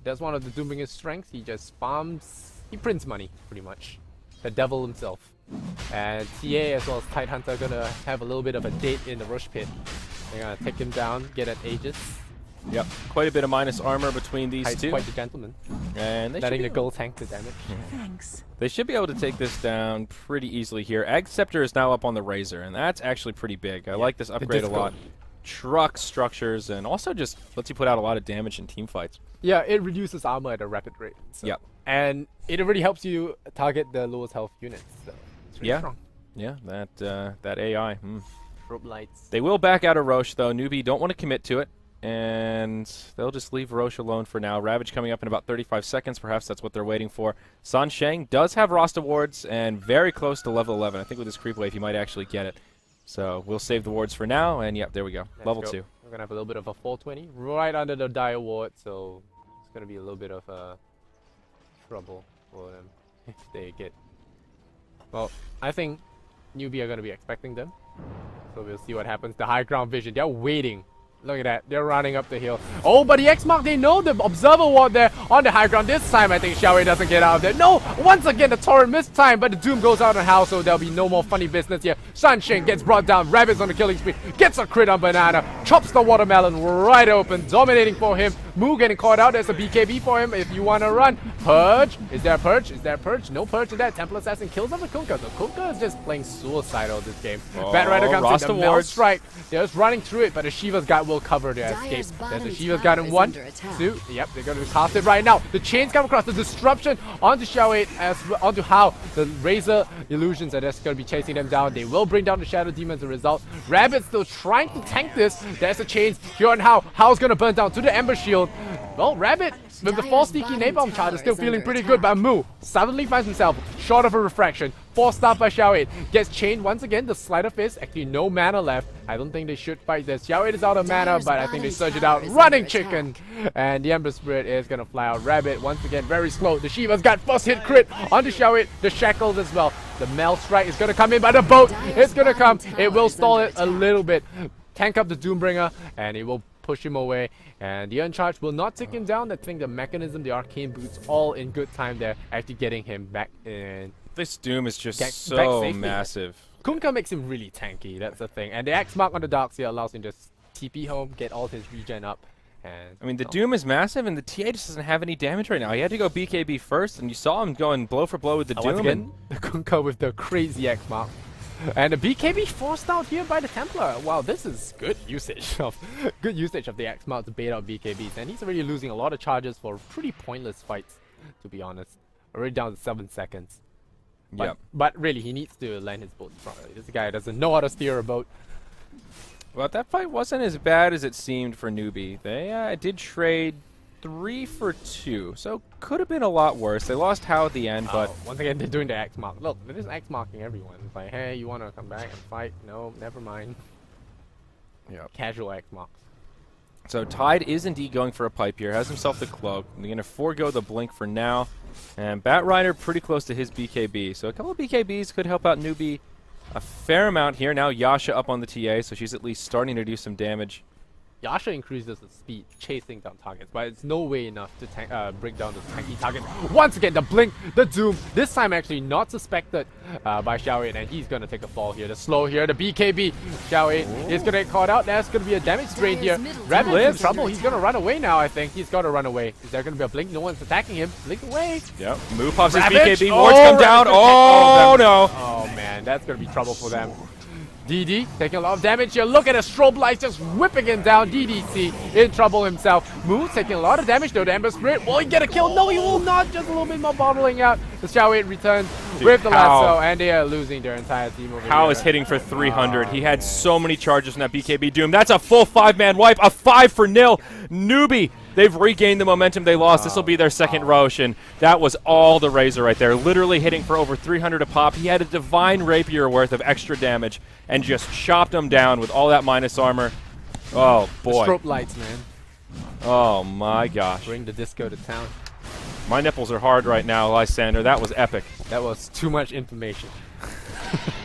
That's one of the Doombringer's strengths. He just farms. He prints money, pretty much. The devil himself. And TA as well as Tidehunter are gonna have a little bit of a date in the Rush Pit. They're gonna take him down, get at Aegis. Yep, quite a bit of minus armor between these two. Quite the gentleman. And they letting the gold tank the damage. Thanks. They should be able to take this down pretty easily here. Ag Scepter is now up on the Razor, and that's actually pretty big. I like this upgrade a lot. Truck structures, and also just lets you put out a lot of damage in team fights. Yeah, it reduces armor at a rapid rate. So. Yep. And it already helps you target the lowest health units. So it's really strong. Yeah, that AI. Rope lights. They will back out of Roche, though. Newbee don't want to commit to it, and they'll just leave Roche alone for now. Ravage coming up in about 35 seconds. Perhaps that's what they're waiting for. Sansheng does have Rost awards, and very close to level 11. I think with his creep wave, he might actually get it. So we'll save the wards for now, and yep, there we go. Level 2. We're gonna have a little bit of a 420 right under the Dire Ward, so it's gonna be a little bit of trouble for them if they get. Well, I think Newbee are gonna be expecting them, so we'll see what happens. The high ground vision, they're waiting. Look at that, they're running up the hill. Oh, but the X mark, they know the observer ward there on the high ground. This time, I think Xiao doesn't get out of there. No, once again, the torrent missed time, but the Doom goes out on House, so there'll be no more funny business here. Sansheng gets brought down, Rabbit's on the killing spree, gets a crit on Banana, chops the watermelon right open, dominating for him. Moo getting caught out. There's a BKB for him if you want to run. Purge. Is there a purge? Is there a purge? No purge in that. Temple Assassin kills off the Kunkka. The Kunkka is just playing suicidal this game. Bat Rider comes Rasta in. The Mel wards. Strike. They're just running through it, but the Shiva's guard will cover their escape. There's a Shiva's guard in 1, 2. Yep, they're going to cast it right now. The chains come across. The disruption onto Xiao 8 onto How. The Razor illusions are just going to be chasing them down. They will bring down the Shadow Demon as a result. Rabbit's still trying to tank this. There's a chains here on How. How's going to burn down to the Ember Shield. Well, Rabbit with the 4 sneaky napalm charge is still feeling pretty good, but Moo suddenly finds himself short of a refraction. Forced out by Xiao 8. Gets chained once again. The Slider Fist. Actually, no mana left. I don't think they should fight this. Xiao 8 is out of mana, but I think they surge it out. Running Chicken! And the Ember Spirit is going to fly out. Rabbit, once again, very slow. The Shiva's got first hit crit onto Xiao 8. The Shackles as well. The Mel Strike is going to come in by the boat. It's going to come. It will stall it a little bit. Tank up the Doombringer, and it will push him away. And the Uncharged will not take him down. I think the Mechanism, the Arcane Boots, all in good time there. Actually getting him back in. This Doom is just Back so safely. massive. Kunkka makes him really tanky, that's the thing. And the X mark on the Darkseer allows him to just TP home, get all his regen up. And I mean, the Doom is massive, and the TA just doesn't have any damage right now. He had to go BKB first, and you saw him going blow for blow with the once Doom. again, the Kunkka with the crazy X mark. And the BKB forced out here by the Templar. Wow, this is good usage of the X mark to bait out BKBs. And he's already losing a lot of charges for pretty pointless fights, to be honest. Already down to 7 seconds. But really, he needs to land his boat properly. This guy doesn't know how to steer a boat. Well, that fight wasn't as bad as it seemed for Newbee. They did trade 3 for 2, so could have been a lot worse. They lost How at the end, but once again, they're doing the X mark. Look, they're just X marking everyone. It's like, hey, you want to come back and fight? No, never mind. Casual X marks. So Tide is indeed going for a pipe here. Has himself the cloak. They're going to forego the blink for now. And Bat Rider pretty close to his BKB. So a couple of BKBs could help out Newbee a fair amount here. Now Yasha up on the TA, so she's at least starting to do some damage. Yasha increases the speed, chasing down targets, but it's no way enough to bring down the tanky target. Once again, the blink, the doom, this time actually not suspected by Xiao 8, and he's going to take a fall here. The slow here, the BKB. Xiao 8 is going to get caught out. There's going to be a damage drain here. Rabbit's in trouble. He's going to run away now, I think. He's got to run away. Is there going to be a blink? No one's attacking him. Blink away. Yep. Moo pops his Ravage. BKB. Wards come down. Oh, no. Oh, man. That's going to be trouble for them. DD taking a lot of damage here. Look at the strobe lights just whipping him down. DDC in trouble himself. Moo taking a lot of damage though. The Ember Spirit. Will he get a kill? No, he will not. Just a little bit more bottling out. The Xiao 8 returns with the lasso, and they are losing their entire team over How here. is hitting for 300. He had so many charges in that BKB Doom. That's a full 5-man wipe. A 5-0. Newbee. They've regained the momentum they lost. This will be their second Rosh, and that was all the Razor right there. Literally hitting for over 300 a pop. He had a Divine Rapier worth of extra damage and just chopped them down with all that minus armor. Oh, boy. The strobe lights, man. Oh, my gosh. Bring the disco to town. My nipples are hard right now, Lysander. That was epic. That was too much information.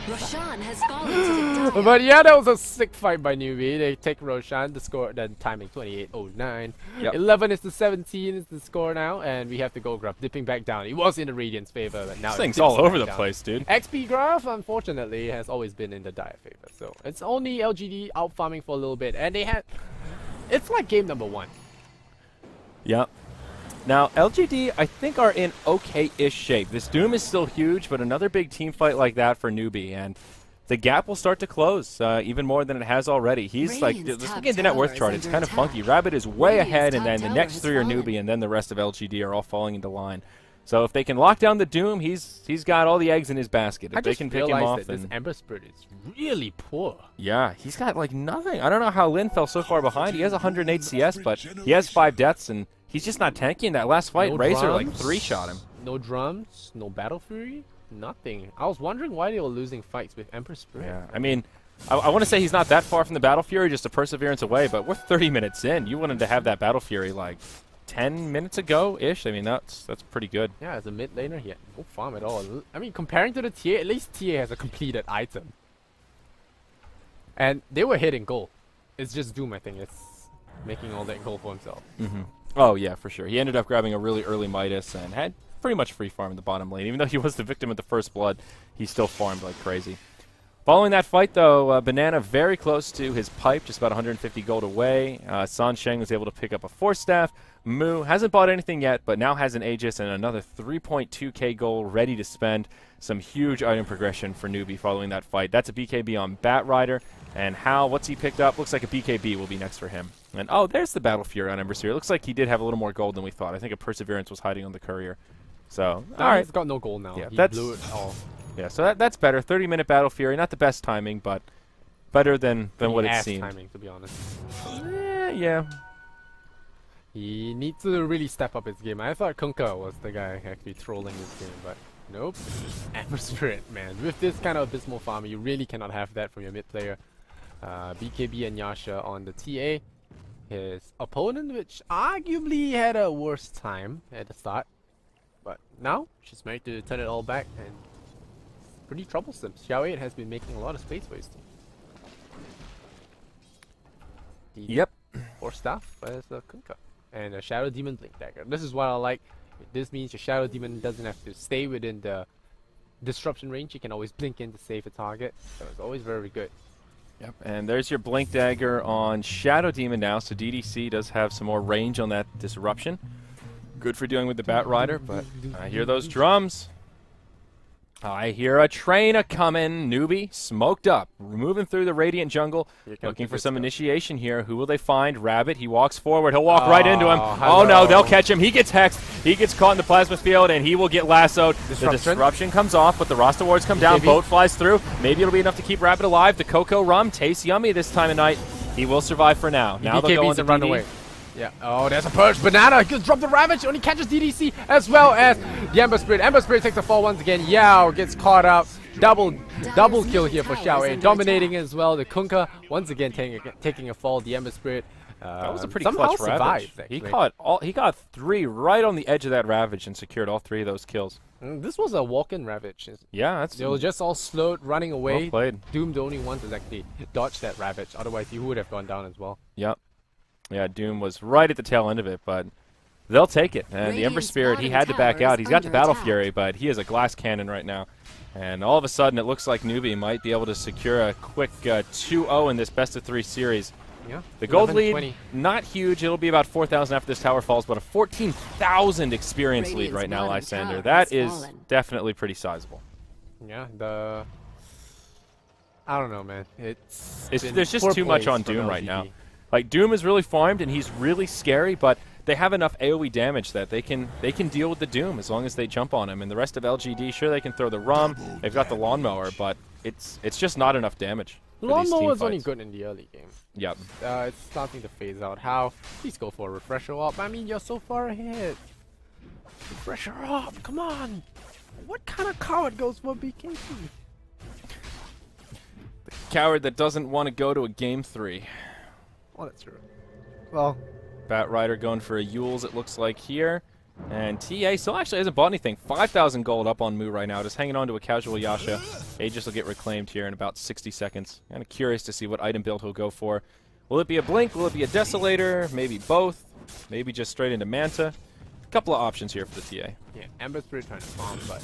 Roshan has fallen to the But yeah, that was a sick fight by Newbee. They take Roshan, the score, then timing 28:09. Yep. 11 is to 17 is the score now, and we have to go graph dipping back down. It was in the Radiant's favor, but now This it thing's dips all over back the down. place, dude. XP graph, unfortunately, has always been in the Dire favor. So it's only LGD out farming for a little bit, and they had. It's like game number 1. Yep. Now, LGD, I think, are in okay-ish shape. This Doom is still huge, but another big team fight like that for Newbee, and the gap will start to close even more than it has already. He's like, Radiant's let's top look at the net worth tower chart. is It's under kind of attack. funky. Rabbit is way Radiant's ahead, and top then the tower next has 3 are fallen. Newbee, and then the rest of LGD are all falling into line. So if they can lock down the Doom, he's got all the eggs in his basket. If I they just can pick him realized off, that this then Ember Spirit is really poor. yeah, he's got like nothing. I don't know how Lin fell so far behind. He has 108 CS, but he has 5 deaths, and he's just not tanky in that last fight. No Razor like drums, 3-shot him. No drums, no Battle Fury, nothing. I was wondering why they were losing fights with Ember Spirit. Yeah, I mean, I want to say he's not that far from the Battle Fury, just a perseverance away, but we're 30 minutes in. You wanted to have that Battle Fury like 10 minutes ago-ish. I mean, that's pretty good. Yeah, as a mid laner, he had no farm at all. I mean, comparing to the TA, at least TA has a completed item. And they were hitting gold. It's just Doom, I think, it's making all that gold for himself. Oh, yeah, for sure. He ended up grabbing a really early Midas and had pretty much free farm in the bottom lane. Even though he was the victim of the first blood, he still farmed like crazy. Following that fight, though, Banana very close to his pipe, just about 150 gold away. Sansheng was able to pick up a Force Staff. Mu hasn't bought anything yet, but now has an Aegis and another 3.2k gold ready to spend. Some huge item progression for Newbee following that fight. That's a BKB on Bat Rider. And Hal, what's he picked up? Looks like a BKB will be next for him. And oh, there's the Battle Fury on Ember Sphere. It looks like he did have a little more gold than we thought. I think a Perseverance was hiding on the Courier. So, all right. He's got no gold now. Yeah, He that's- blew it all. Yeah, so that's better. 30-minute Battle Fury, not the best timing, but better than what it Ass seemed. timing, to be honest. Yeah. He needs to really step up his game. I thought Kunkka was the guy actually trolling this game, but nope. Ember Spirit, man. With this kind of abysmal farm, you really cannot have that from your mid player. BKB and Yasha on the TA. His opponent, which arguably had a worse time at the start. But now, she's managed to turn it all back, and it's pretty troublesome. Xiao 8 has been making a lot of space for his team. Yep. Or stuff as a Kunkka. And a Shadow Demon Blink Dagger. This is what I like. This means your Shadow Demon doesn't have to stay within the disruption range. You can always blink in to save a target. So it's always very good. Yep. And there's your Blink Dagger on Shadow Demon now, so DDC does have some more range on that disruption. Good for dealing with the Bat Rider, but I hear those drums. I hear a train a-coming. Newbee, smoked up, moving through the Radiant jungle, looking for some initiation here. Who will they find? Rabbit, he walks forward. He'll walk right into him. Oh no, they'll catch him. He gets hexed. He gets caught in the plasma field, and he will get lassoed. The disruption comes off, but the Rasta wards come down. Boat flies through. Maybe it'll be enough to keep Rabbit alive. The Cocoa Rum tastes yummy this time of night. He will survive for now. Now they'll go on to run DD. away. Yeah. Oh, there's a purge. Banana gets dropped the Ravage. Only catches DDC as well as the Ember Spirit. Ember Spirit takes a fall once again. Yao gets caught up. Double kill here for Xiao 8. Dominating as well. The Kunkka once again taking a fall. The Ember Spirit. That was a pretty somehow clutch Ravage. survived, He got 3 right on the edge of that Ravage and secured all 3 of those kills. This was a walk-in Ravage. Yeah, that's They were just all slowed, running away. well played. Doom the only one to actually dodge that Ravage. Otherwise, he would have gone down as well. Yep. Yeah, Doom was right at the tail end of it, but they'll take it. And the Ember Radiant's Spirit, he bottom had to back tower out. is He's got the under Battle attack. Fury, but he is a glass cannon right now. And all of a sudden, it looks like Newbee might be able to secure a quick 2-0 in this best-of-3 series. Yeah. The gold 11-20. lead, not huge. It'll be about 4,000 after this tower falls, but a 14,000 experience lead Radiant's right now, bottom Lysander. tower That has is fallen. definitely pretty sizable. Yeah, I don't know, man. Been There's just poor too much plays on from Doom right LGD. now. Like, Doom is really farmed, and he's really scary, but they have enough AoE damage that they can deal with the Doom as long as they jump on him. And the rest of LGD, sure, they can throw the Rum. They've got the Lawnmower, but it's just not enough damage. for these team Lawnmower is only fights. good in the early game. Yep. It's starting to phase out. How? Please go for a refresher op. I mean, you're so far ahead. Refresher op, come on. What kind of coward goes for BKB? Coward that doesn't want to go to a game 3. Well, that's true. Well, Bat Rider going for a Yules, it looks like here. And TA still actually hasn't bought anything. 5,000 gold up on Mu right now, just hanging on to a casual Yasha. Aegis will get reclaimed here in about 60 seconds. Kind of curious to see what item build he'll go for. Will it be a Blink? Will it be a Desolator? Maybe both. Maybe just straight into Manta. A couple of options here for the TA. yeah, Ember Spirit trying to farm, but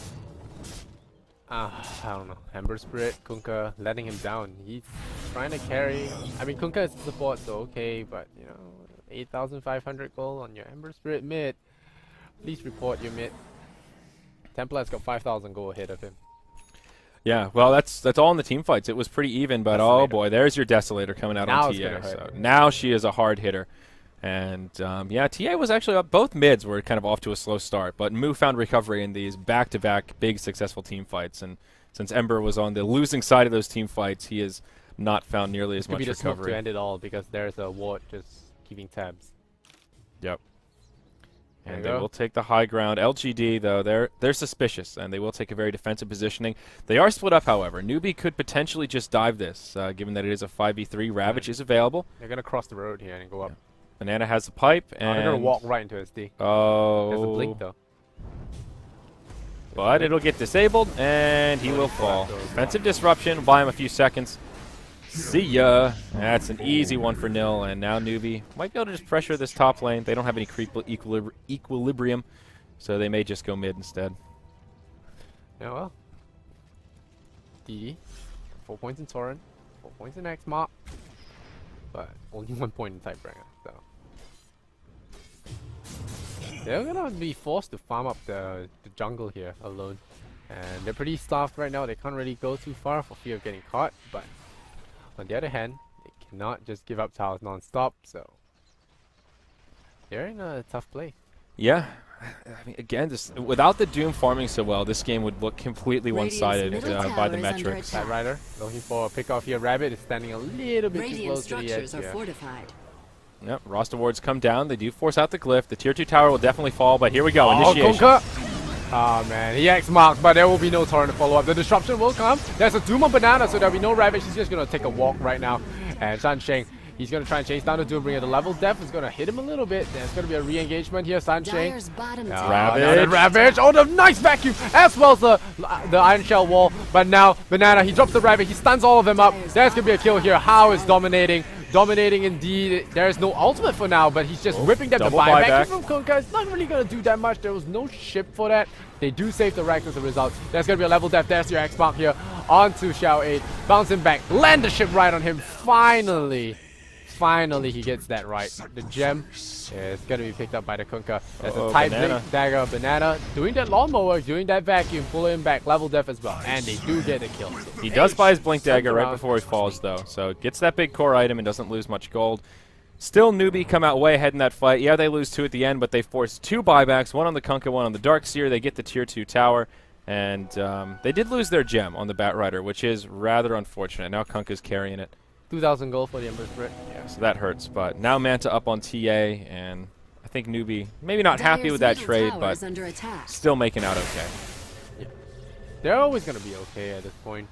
I don't know. Ember Spirit, Kunkka letting him down. He's trying to carry. I mean, Kunkka is support, so okay, but you know, 8,500 gold on your Ember Spirit mid. Please report your mid. Templar's got 5,000 gold ahead of him. Yeah, well, that's all in the team fights. It was pretty even, but Desolator. oh boy, there's your Desolator coming out Now on it's TA. gonna hurt. So now she is a hard hitter. And yeah, TA was actually up. Both mids were kind of off to a slow start, but Mu found recovery in these back-to-back big successful team fights. And since Ember was on the losing side of those team fights, he has not found nearly as Could be much the smoke recovery. to end it all because there's a ward just keeping tabs. Yep. There And you they go. will take the high ground. LGD, though, they're suspicious, and they will take a very defensive positioning. They are split up, however. Newbee could potentially just dive this, given that it is a 5v3. Ravage is available. They're gonna cross the road here and go up. Banana has the pipe, Oh, and they're gonna walk right into SD. Oh, There's a blink though. but it'll get disabled, and he will fall. Defensive disruption. Buy him a few seconds. See ya. That's an easy one for Nil, and now Newbee might be able to just pressure this top lane. They don't have any creep equilibrium, so they may just go mid instead. Yeah, well. DD 4 points in Torrent, 4 points in X Mark, but only 1 point in Tidebringer. So they're gonna be forced to farm up the jungle here alone, and they're pretty starved right now. They can't really go too far for fear of getting caught. But on the other hand, they cannot just give up towers non-stop. So they're in a tough place. Yeah. I mean, again, this, without the Doom farming so well, this game would look completely one-sided by the metrics. Side Rider looking for a pick off here. Rabbit is standing a little bit too close to the edge here. Fortified. Yep, roster wards come down. They do force out the glyph. The tier 2 tower will definitely fall, but here we go. Oh, Initiation. Kunkka! Oh man, he X marks, but there will be no torrent to follow up. The disruption will come. There's a Doom on Banana, so there'll be no Rabbit. She's just gonna take a walk right now. And Sansheng, he's gonna try and chase down the Doombringer. The level def is gonna hit him a little bit. There's gonna be a re-engagement here. Sansheng. Ravage. Oh, the nice vacuum, as well as the Iron Shell wall. But now Banana, he drops the Rabbit. He stuns all of them up. There's gonna be a kill here. How is dominating? Dominating indeed. There is no ultimate for now, but he's just whipping them. The buyback from Kunkka. It's not really gonna do that much. There was no ship for that. They do save the Rex as a result. There's gonna be a level def. There's your X mark here onto Xiao 8. Bouncing back. Land the ship right on him. Finally he gets that right. The gem is gonna be picked up by the Kunkka. There's a tight blink dagger. Banana doing that lawnmower, doing that vacuum, pulling him back. Level def as well. And they do get a kill. He does buy his blink dagger right before he falls though. So gets that big core item and doesn't lose much gold. Still, Newbee come out way ahead in that fight. Yeah, they lose 2 at the end, but they force 2 buybacks, 1 on the Kunkka, 1 on the Darkseer. They get the tier 2 tower, and they did lose their gem on the Batrider, which is rather unfortunate. Now Kunkka's carrying it. 2,000 gold for the Ember Spirit. Yeah, so that hurts. But now Manta up on TA, and I think Newbee maybe not happy with that trade, but still making out okay. Yeah. They're always going to be okay at this point.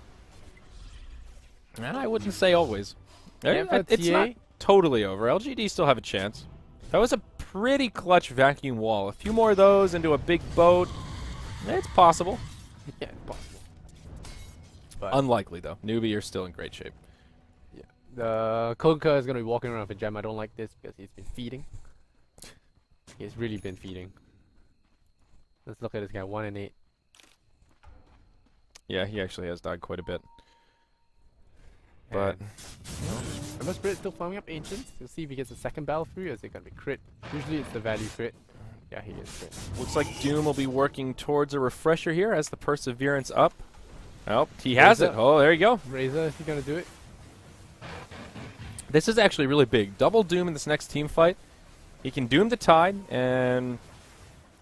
And I wouldn't say always. Yeah, It's not totally over. LGD still have a chance. That was a pretty clutch vacuum wall. A few more of those into a big boat. It's possible. Yeah, it's possible. But unlikely, though. Newbee, you're still in great shape. Yeah. The Kunkka is going to be walking around with a gem. I don't like this because he's been feeding. He's really been feeding. Let's look at this guy. 1 and 8. Yeah, he actually has died quite a bit. But Ember Spirit still farming up Ancients. We'll see if he gets a second battle free or is it going to be crit. Usually it's the value crit. Yeah, he gets crit. Looks like Doom will be working towards a refresher here as the Perseverance up. Oh, he has it. Oh, there you go. Razor, is he going to do it? This is actually really big. Double Doom in this next team fight. He can Doom the Tide and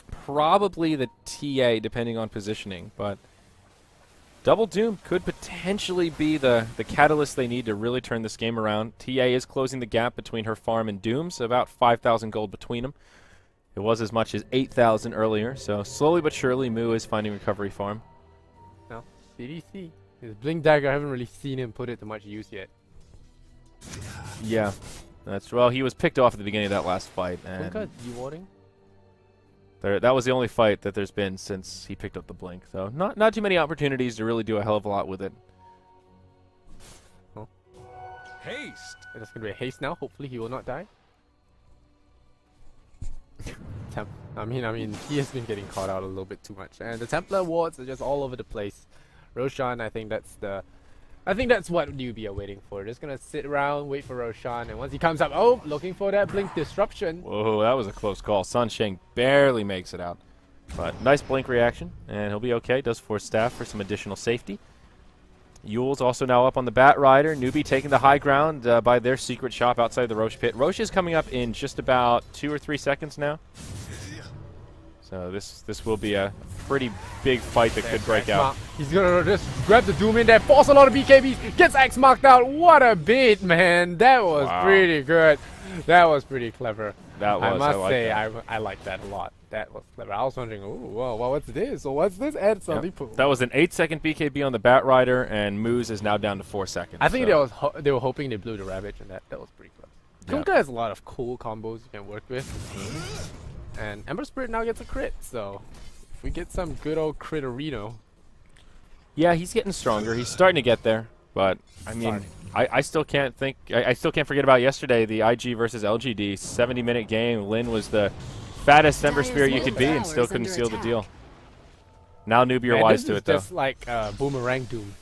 probably the TA depending on positioning, but Double Doom could potentially be the catalyst they need to really turn this game around. TA is closing the gap between her farm and Doom's, about 5,000 gold between them. It was as much as 8,000 earlier, so slowly but surely Moo is finding recovery farm. No, CDC. His Blink Dagger, I haven't really seen him put it to much use yet. Yeah, well, he was picked off at the beginning of that last fight. And Kunkka, dewarding? that was the only fight that there's been since he picked up the blink. So not too many opportunities to really do a hell of a lot with it. Oh. Haste! That's going to be a haste now. Hopefully he will not die. I mean, he has been getting caught out a little bit too much. And the Templar wards are just all over the place. Roshan, I think that's what Newbee are waiting for. Just going to sit around, wait for Roshan, and once he comes up, oh, looking for that blink disruption. Whoa, that was a close call. Sansheng barely makes it out. But nice blink reaction, and he'll be okay. Does force staff for some additional safety. Yule's also now up on the Batrider. Newbee taking the high ground by their secret shop outside the Roche pit. Roche is coming up in just about 2 or 3 seconds now. So this will be a pretty big fight that could break out. He's gonna just grab the Doom in there, force a lot of BKBs, gets X marked out. What a bait, man! That was pretty good. That was pretty clever. That was. I must say, I like that a lot. That was clever. I was wondering, oh, well, what's this? So what's this? And suddenly, that was an 8-second BKB on the Batrider, and Moose is now down to 4 seconds. I think they were hoping they blew the Ravage, and that was pretty clever. Kunkka has a lot of cool combos you can work with. And Ember Spirit now gets a crit, so if we get some good old critterino. Yeah, he's getting stronger. He's starting to get there, but I mean, I still can't think. I still can't forget about yesterday, the IG versus LGD 70-minute game. Lin was the fattest Ember Spirit you could be, and still couldn't seal the deal. Now Newbee are wise to it though. Just like Boomerang Doom.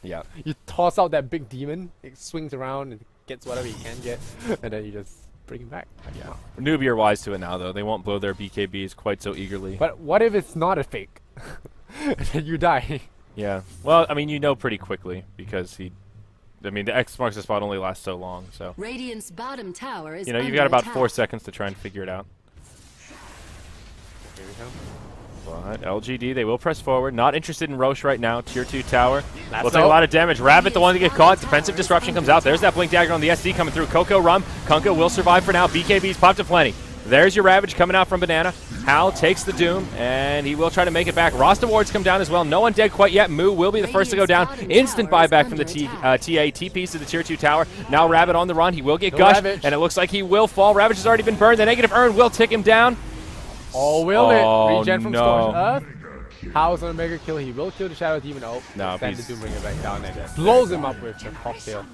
Yeah. You toss out that big demon, it swings around and gets whatever you can get, and then you just bring him back. Yeah. Newbee are wise to it now, though. They won't blow their BKBs quite so eagerly. But what if it's not a fake? And then you die. Yeah. Well, I mean, you know pretty quickly because I mean, the X marks the spot only lasts so long, so. Radiant's bottom tower is You know, you've under got about attack. 4 seconds to try and figure it out. Here we go. But LGD, they will press forward. Not interested in Roche right now. Tier 2 tower. That's Will take a lot of damage. Rabbit, the one to get caught. Defensive disruption comes out. There's that Blink Dagger on the SD coming through. Coco Rum. Kunkka will survive for now. BKB's popped aplenty. There's your Ravage coming out from Banana. Hal takes the Doom, and he will try to make it back. Rasta wards come down as well. No one dead quite yet. Moo will be the first to go down. Instant buyback from the TA. TPs to the Tier 2 tower. Now Rabbit on the run. He will get gushed, and it looks like he will fall. Ravage has already been burned. The negative urn will tick him down. Oh, will it? Regen from no. Scorched Earth. How's gonna make a kill? He will kill the Shadow Demon. Oh, No, send he's- the Doombringer back down and blows him up with the cocktail.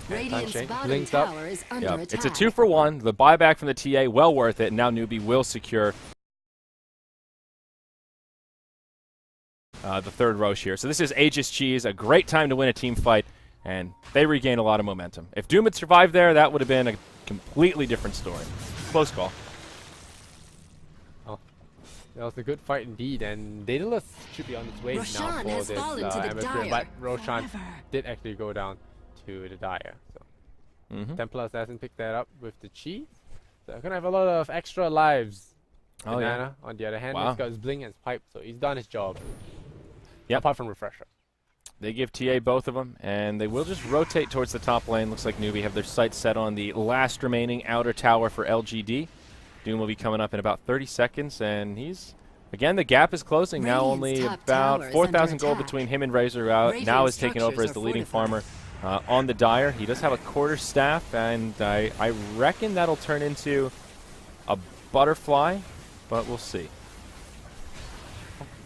Radiant's Sunshine bottom links up. tower is under Yep. attack. It's a 2-for-1. The buyback from the TA, well worth it. And now Newbee will secure the third Roche here. So this is Aegis Cheese, a great time to win a team fight, and they regain a lot of momentum. If Doom had survived there, that would have been a completely different story. Close call. That was a good fight indeed, and Daedalus should be on its way Roshan now for has this fallen to the Ember Spirit, Dire. but Roshan did actually go down to the Dire. So Templar Assassin picked that up with the Chi. So they're gonna have a lot of extra lives. Oh, Banana, on the other hand, Wow. he's got his Bling and his Pipe, so he's done his job. Yep. Apart from Refresher. They give TA both of them, and they will just rotate towards the top lane. Looks like Newbee have their sights set on the last remaining outer tower for LGD. Doom will be coming up in about 30 seconds, and he's... Again, the gap is closing. Now Radiant's only top about tower is 4,000 under gold attack. between him and Razor. Now Radiant is taking over as structures the are leading fortified. farmer on the Dire. He does have a quarter staff, and I reckon that'll turn into a butterfly, but we'll see.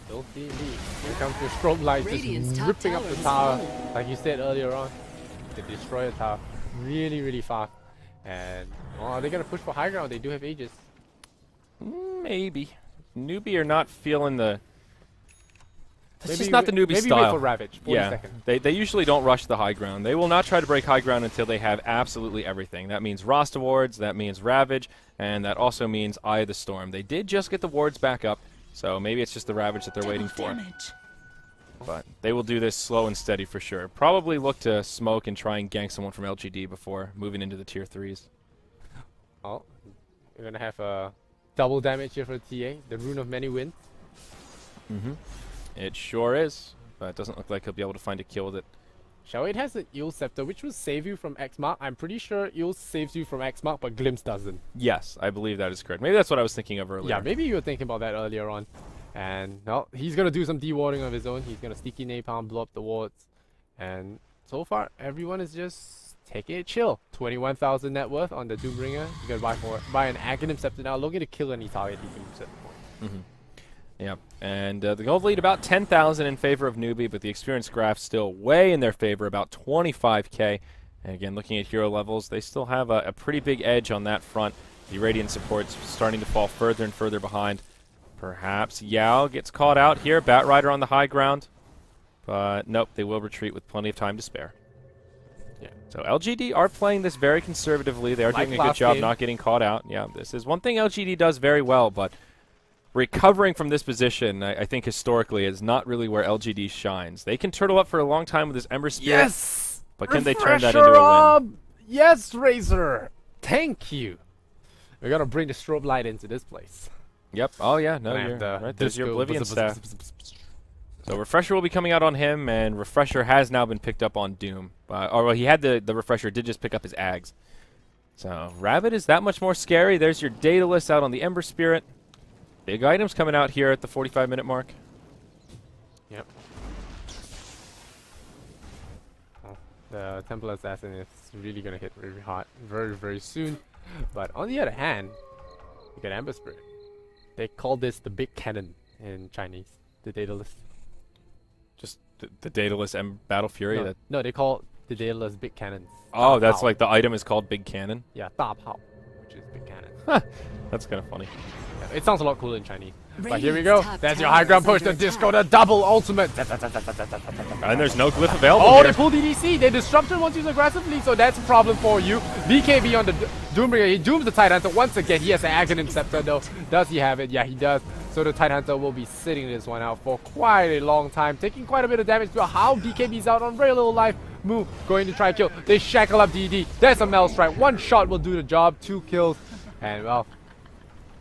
Still D&D. Here comes the strobe light Radiant's just top ripping up tower the has tower. fallen. Like you said earlier on, the Destroyer tower. Really, really fast. And are they going to push for high ground? They do have Aegis. Maybe. Newbee are not feeling the... That's Maybe just not the Newbee maybe style. wait for Ravage. 40 Yeah, seconds. they usually don't rush the high ground. They will not try to break high ground until they have absolutely everything. That means Rasta wards, that means Ravage, and that also means Eye of the Storm. They did just get the wards back up, so maybe it's just the Ravage that they're waiting for. But they will do this slow and steady for sure. Probably look to smoke and try and gank someone from LGD before moving into the tier 3s. Oh, we're going to have a double damage here for TA. The Rune of Many Winds. It sure is, but it doesn't look like he'll be able to find a kill with it. Shawade has an Eel Scepter, which will save you from X-Mark. I'm pretty sure Eel saves you from X-Mark, but Glimpse doesn't. Yes, I believe that is correct. Maybe that's what I was thinking of earlier. Yeah, maybe you were thinking about that earlier on. And no, he's going to do some de-warding of his own. He's going to Sticky Napalm, blow up the wards. And so far, everyone is just taking it chill. 21,000 net worth on the Doombringer. You're going to buy an Aghanim Scepter now, looking to kill any target he can use at the point. Yeah, and the gold lead about 10,000 in favor of Newbee, but the experience graph still way in their favor, about 25k. And again, looking at hero levels, they still have a pretty big edge on that front. The Radiant support's starting to fall further and further behind. Perhaps Yao gets caught out here, Batrider on the high ground. But nope, they will retreat with plenty of time to spare. Yeah. So LGD are playing this very conservatively. They are Like doing a good last job game. not getting caught out. Yeah, this is one thing LGD does very well, but recovering from this position, I think historically, is not really where LGD shines. They can turtle up for a long time with this Ember Spirit, Yes! but can they turn that Refresher into a win? up! Yes, Razor! Thank you! We're gonna bring the strobe light into this place. Yep. Oh yeah. No, And you're right. There's your disco Oblivion buzz- staff. buzz- buzz- buzz- buzz- So Refresher will be coming out on him, and Refresher has now been picked up on Doom. Or well, he had the Refresher, did just pick up his Ags. So Rabbit is that much more scary. There's your Daedalus out on the Ember Spirit. Big items coming out here at the 45-minute mark. Yep. Oh, the Templar Assassin is really gonna hit very hard very, very soon. But on the other hand, you get Ember Spirit. They call this the big cannon in Chinese. The Daedalus. Just the Daedalus Battle Fury. No, That, no, they call the Daedalus big cannons. oh, that's Pao. like the item is called Big Cannon. Yeah, Da Pao, which is big cannon. That's kind of funny. It sounds a lot cooler in Chinese. But here we Radiant's go. top There's your tower high ground is push. under The disco, attack. the double ultimate. And there's no glyph available Oh, here. they pull DDC. They disrupted once used aggressively, so that's a problem for you. BKB on the Doombringer. He dooms the Tidehunter once again. He has an Aghanim Scepter though. Does he have it? Yeah, he does. So the Tidehunter will be sitting this one out for quite a long time, taking quite a bit of damage. But how BKB's out on very little life. Moo going to try kill. They shackle up DD. There's a Mel Strike. One shot will do the job. 2 kills. And well,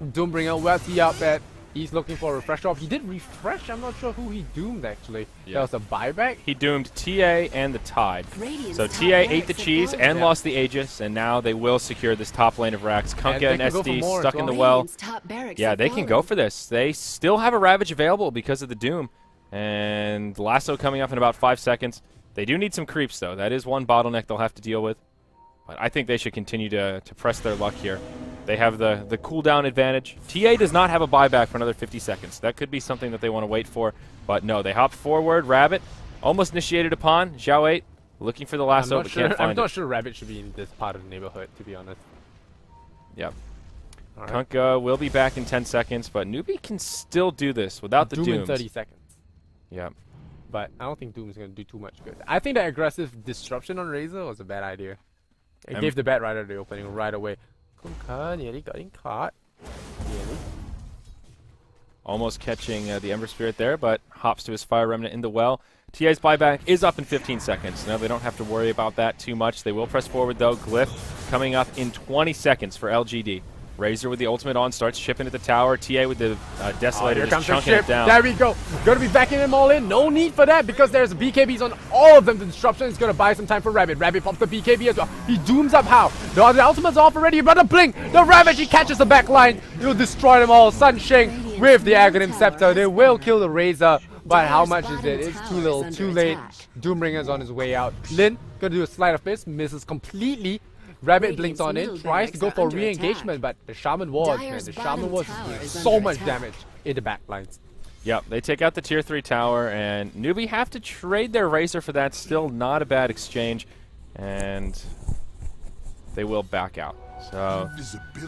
Doombringer, where's he up at? He's looking for a refresh drop. He did refresh. I'm not sure who he doomed actually. Yeah. That was a buyback. He doomed TA and the Tide. Radiant's So top TA ate the barracks cheese have and fallen. lost the Aegis, and now they will secure this top lane of Rax. Kunkka they and can go for SD more as stuck in well. the well. Radiant's top barracks Yeah, have they can fallen. go for this. They still have a Ravage available because of the Doom. And Lasso coming up in about 5 seconds. They do need some creeps, though. That is one bottleneck they'll have to deal with. But I think they should continue to press their luck here. They have the cooldown advantage. TA does not have a buyback for another 50 seconds. That could be something that they want to wait for. But no, they hop forward. Rabbit almost initiated upon. Zhao 8 looking for the lasso, but can't I'm find not it. sure Rabbit should be in this part of the neighborhood, to be honest. Yep. All right. Kunkka will be back in 10 seconds, but Newbee can still do this without the Doom in Dooms. 30 seconds. Yep. But I don't think Doom is going to do too much good. I think that aggressive disruption on Razor was a bad idea. It gave the Bat Rider the opening right away. Kunkka nearly getting caught. Nearly. Almost catching the Ember Spirit there, but hops to his Fire Remnant in the well. TA's buyback is up in 15 seconds. Now they don't have to worry about that too much. They will press forward though. Glyph coming up in 20 seconds for LGD. Razor with the ultimate on starts chipping at the tower. TA with the Desolator Here just comes the chunking it ship. down. There we go. Gonna be backing them all in. No need for that because there's BKBs on all of them. The disruption is gonna buy some time for Rabbit. Rabbit pops the BKB as well. He dooms up how? The ultimate's off already, but the blink. The Ravage, he catches the back line. He'll destroy them all. Sunshine with the Aghanim Scepter. They will kill the Razor. But how much is it? It's too little, too late. Doombringer's on his way out. Lin gonna do a slide of fist, misses completely. Rabbit blinks on it, tries to go for re-engagement, but the Shaman Ward, man, Dire's the Shaman bottom Ward tower is is so under much attack. damage in the back lines. Yep, they take out the tier 3 tower, and Newbee have to trade their Razor for that. Still not a bad exchange, and they will back out. So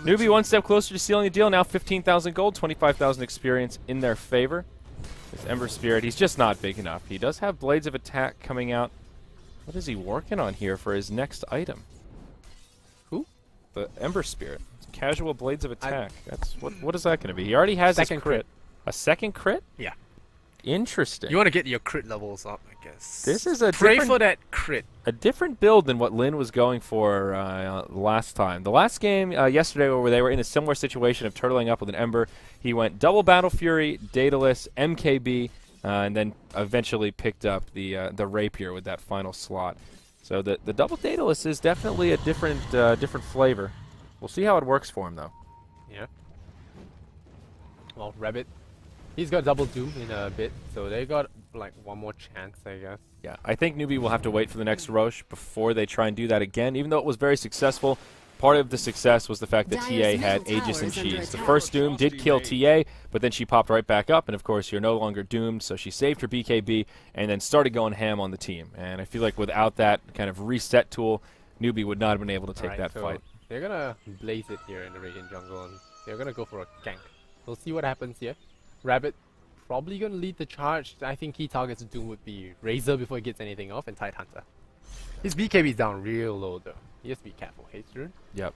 Newbee one step closer to sealing the deal. Now 15,000 gold, 25,000 experience in their favor. This Ember Spirit, he's just not big enough. He does have Blades of Attack coming out. What is he working on here for his next item? Who? The Ember Spirit. It's casual Blades of Attack. That's what is that going to be? He already has his Second crit. crit. A second crit? Yeah. Interesting. You want to get your crit levels up, I guess. This is a Pray different- for that crit. A different build than what Lin was going for last time. The last game yesterday where they were in a similar situation of turtling up with an Ember, he went double Battle Fury, Daedalus, MKB, and then eventually picked up the Rapier with that final slot. So the double Daedalus is definitely a different flavor. We'll see how it works for him though. Yeah. Well, Rabbit, he's got double Doom in a bit, so they got like one more chance, I guess. Yeah, I think Newbee will have to wait for the next Roche before they try and do that again, even though it was very successful. Part of the success was the fact that Dire's TA had middle Aegis tower and is under Cheese. The attack. first Doom did kill TA, but then she popped right back up, and of course you're no longer doomed, so she saved her BKB and then started going ham on the team. And I feel like without that kind of reset tool, Newbee would not have been able to take Alright, that so fight. they're gonna blaze it here in the Radiant jungle, and they're gonna go for a gank. We'll see what happens here. Rabbit probably gonna lead the charge. I think key targets of Doom would be Razor before he gets anything off, and Tidehunter. His BKB's down real low though. He has to be careful. Haste rune. Yep.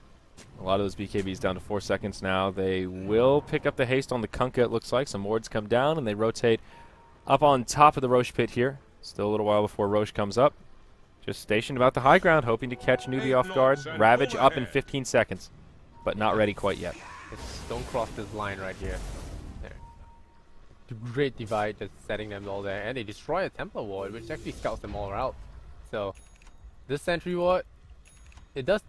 A lot of those BKBs down to 4 seconds now. They will pick up the haste on the Kunkka, it looks like. Some wards come down, and they rotate up on top of the Roche pit here. Still a little while before Roche comes up. Just stationed about the high ground, hoping to catch Newbee off guard. Ravage up in 15 seconds, but not ready quite yet. Just don't cross this line right here. There. Great divide, just setting them all there, and they destroy a Templar ward, which actually scouts them all out. So this sentry ward, it does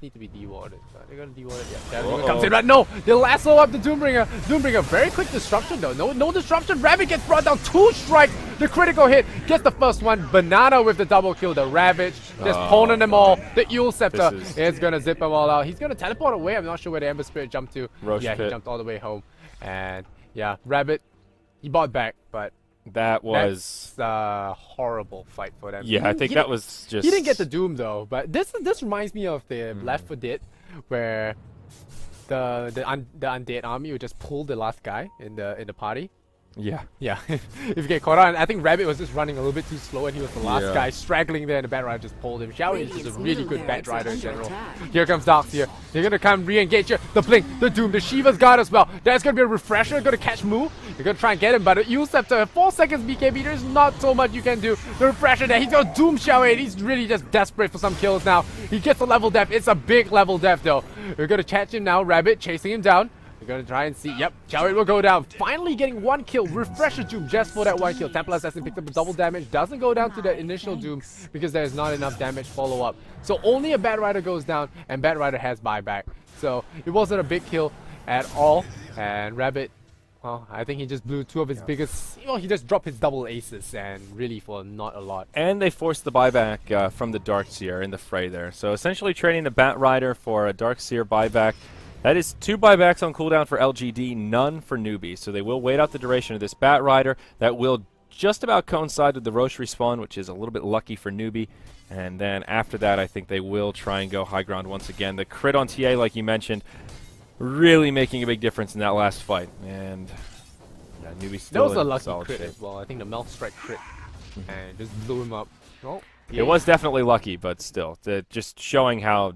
need to be dewarded. But they're gonna deward it. Yeah, there comes in right. No, they lasso up the Doombringer. Doombringer, very quick disruption though. No disruption. Rabbit gets brought down. 2 strikes. The critical hit gets the first one. Banana with the double kill. The Ravage just poning them all. The Eel Scepter is gonna zip them all out. He's gonna teleport away. I'm not sure where the Ember Spirit jumped to. Roche yeah, pit. he jumped all the way home. And yeah, Rabbit, he bought back, but That was... that's a horrible fight for them. Yeah, I think that was just... He didn't get the Doom though, but this reminds me of the Left 4 Dead, where the undead army would just pull the last guy in the party. Yeah. Yeah, if you get caught on, I think Rabbit was just running a little bit too slow and he was the last Yeah. guy straggling there and the Bat Rider just pulled him. Xiao is just a Radiant's really middle good Bat barracks are Rider in under general. attack. Here comes Darks here. They're gonna come re-engage here. The Blink, the Doom, the Shiva's Guard as well. There's gonna be a Refresher, gonna catch Moo. You're gonna try and get him, but you Scepter, 4 seconds BKB, there's not so much you can do. The Refresher there, he's gonna Doom Xiao 8. He's really just desperate for some kills now. He gets a level death. It's a big level death though. We're gonna catch him now. Rabbit chasing him down. We're gonna try and see. Yep, Xiao will go down. Finally getting 1 kill. Refresher Doom just for that 1 kill. Templar Assassin picked up a double damage. Doesn't go down to the initial Doom because there's not enough damage follow up. So only a Bat Rider goes down and Bat Rider has buyback. So it wasn't a big kill at all. And Rabbit, well, I think he just blew 2 of his biggest. Well, he just dropped his double aces and really for not a lot. And they forced the buyback from the Darkseer in the fray there. So essentially trading the Bat Rider for a Darkseer buyback. That is 2 buybacks on cooldown for LGD, none for Newbee. So they will wait out the duration of this Bat Rider. That will just about coincide with the Roche respawn, which is a little bit lucky for Newbee. And then after that, I think they will try and go high ground once again. The crit on TA, like you mentioned, really making a big difference in that last fight. And yeah, Newbee's That still was a in lucky solid crit shape. as well. I think the Melt Strike crit and just blew him up. Oh, It was definitely lucky, but still, just showing how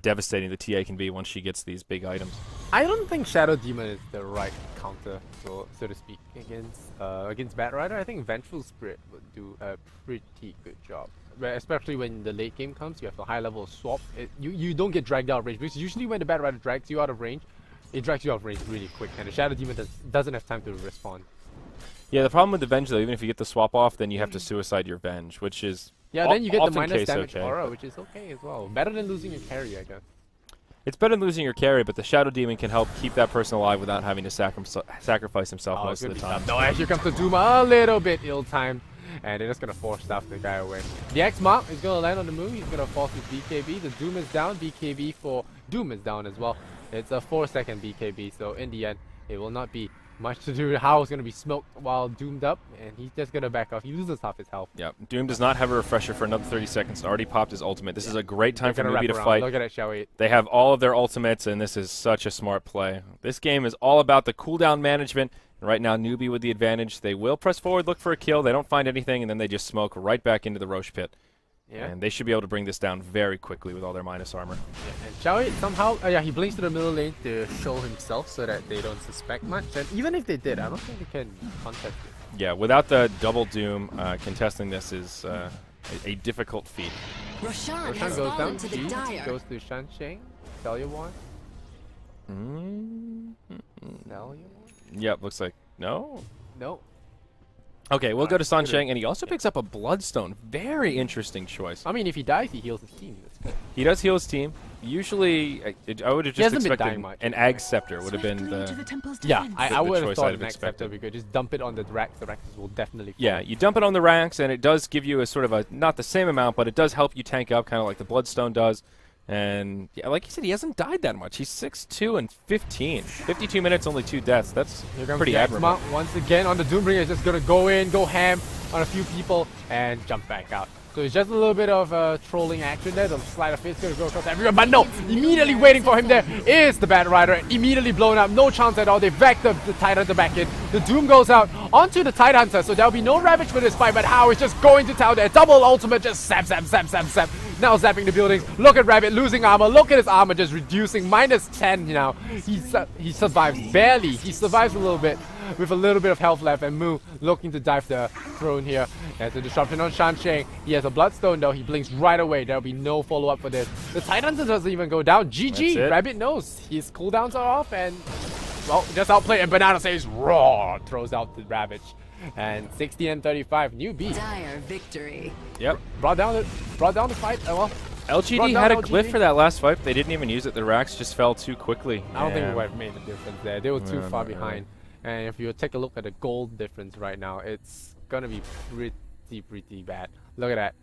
devastating the TA can be once she gets these big items. I don't think Shadow Demon is the right counter, so to speak, against Bat Rider. I think Vengeful Spirit would do a pretty good job, especially when the late game comes. You have a high level of swap. You don't get dragged out of range because usually when the Bat Rider drags you out of range, it drags you out of range really quick, and the Shadow Demon doesn't have time to respond. Yeah, the problem with the Venge, though, even if you get the swap off, then you have to suicide your Venge, which is Yeah, then you get the often minus case damage okay, aura, but which is okay as well. Better than losing your carry, I guess. it's better than losing your carry, but the Shadow Demon can help keep that person alive without having to sacrifice himself most of the time. No, here comes the Doom, a little bit ill-timed. And they're just gonna force stuff the guy away. The X Mark is gonna land on the moon. He's gonna force his BKB. The Doom is down. BKB for Doom is down as well. It's a 4-second BKB, so in the end, it will not be much to do. How is gonna be smoked while doomed up, and he's just gonna back off. He loses half his health. Yeah, Doom does not have a refresher for another 30 seconds. Already popped his ultimate. This is a great time for They're gonna Newbee to wrap around. fight. Look at that, Xiao 8. They have all of their ultimates, and this is such a smart play. This game is all about the cooldown management. And right now, Newbee with the advantage. They will press forward, look for a kill. They don't find anything, and then they just smoke right back into the Roche pit. Yeah. And they should be able to bring this down very quickly with all their minus armor. And Xiao 8 somehow, he blinks to the middle lane to show himself so that they don't suspect much. And even if they did, I don't think they can contest it. Yeah, without the double Doom, contesting this is a difficult feat. Roshan Roshan has goes down. fallen to the G dire. goes to Shansheng. Celia one. Celia one. Yep, looks like no. No. Okay, we'll go to Alright, Sansheng, and he also picks up a Bloodstone. Very interesting choice. I mean, if he dies, he heals his team. That's good. He does heal his team. Usually, I would have just hasn't been expected dying much. an Ag Scepter would have been the... Yeah, I the would have choice thought I'd have next expected. Scepter because just dump it on the Drax. The Draxes will definitely fall. Yeah, you dump it on the ranks, and it does give you a sort of a, not the same amount, but it does help you tank up, kind of like the Bloodstone does. And yeah, like you said, he hasn't died that much. He's 6'2" and 15. 52 minutes, only 2 deaths. That's Here comes pretty the admirable. X-Mark once again on the Doombringer. Is just gonna go in, go ham on a few people, and jump back out. So it's just a little bit of trolling action there. The sleight of fist gonna go across everyone, but no! Immediately waiting for him there is the Bat Rider. Immediately blown up, no chance at all. They back the Tidehunter back in. The Doom goes out onto the Tidehunter, so there'll be no Ravage for this fight. But How is just going to town there. Double ultimate, just zap, zap, zap, zap, zap. Now zapping the buildings. Look at Rabbit losing armor. Look at his armor just reducing. Minus 10 now. He survives barely. He survives a little bit with a little bit of health left. And Moo looking to dive the throne here. There's a disruption on Shansheng. He has a Bloodstone though. He blinks right away. There'll be no follow-up for this. The Tidehunter doesn't even go down. That's GG. it. Rabbit knows. His cooldowns are off and, well, just outplayed. And Banana says, raw. Throws out the Ravage. And 60 and 35. Newbee Dire victory. Yep. brought down the fight. Well, LGD Brought had a down glyph LGD. for that last fight. They didn't even use it. The racks just fell too quickly. I don't think it And would have made a difference there. They were too No, far not really. behind. And if you take a look at the gold difference right now, it's gonna be pretty bad. Look at that.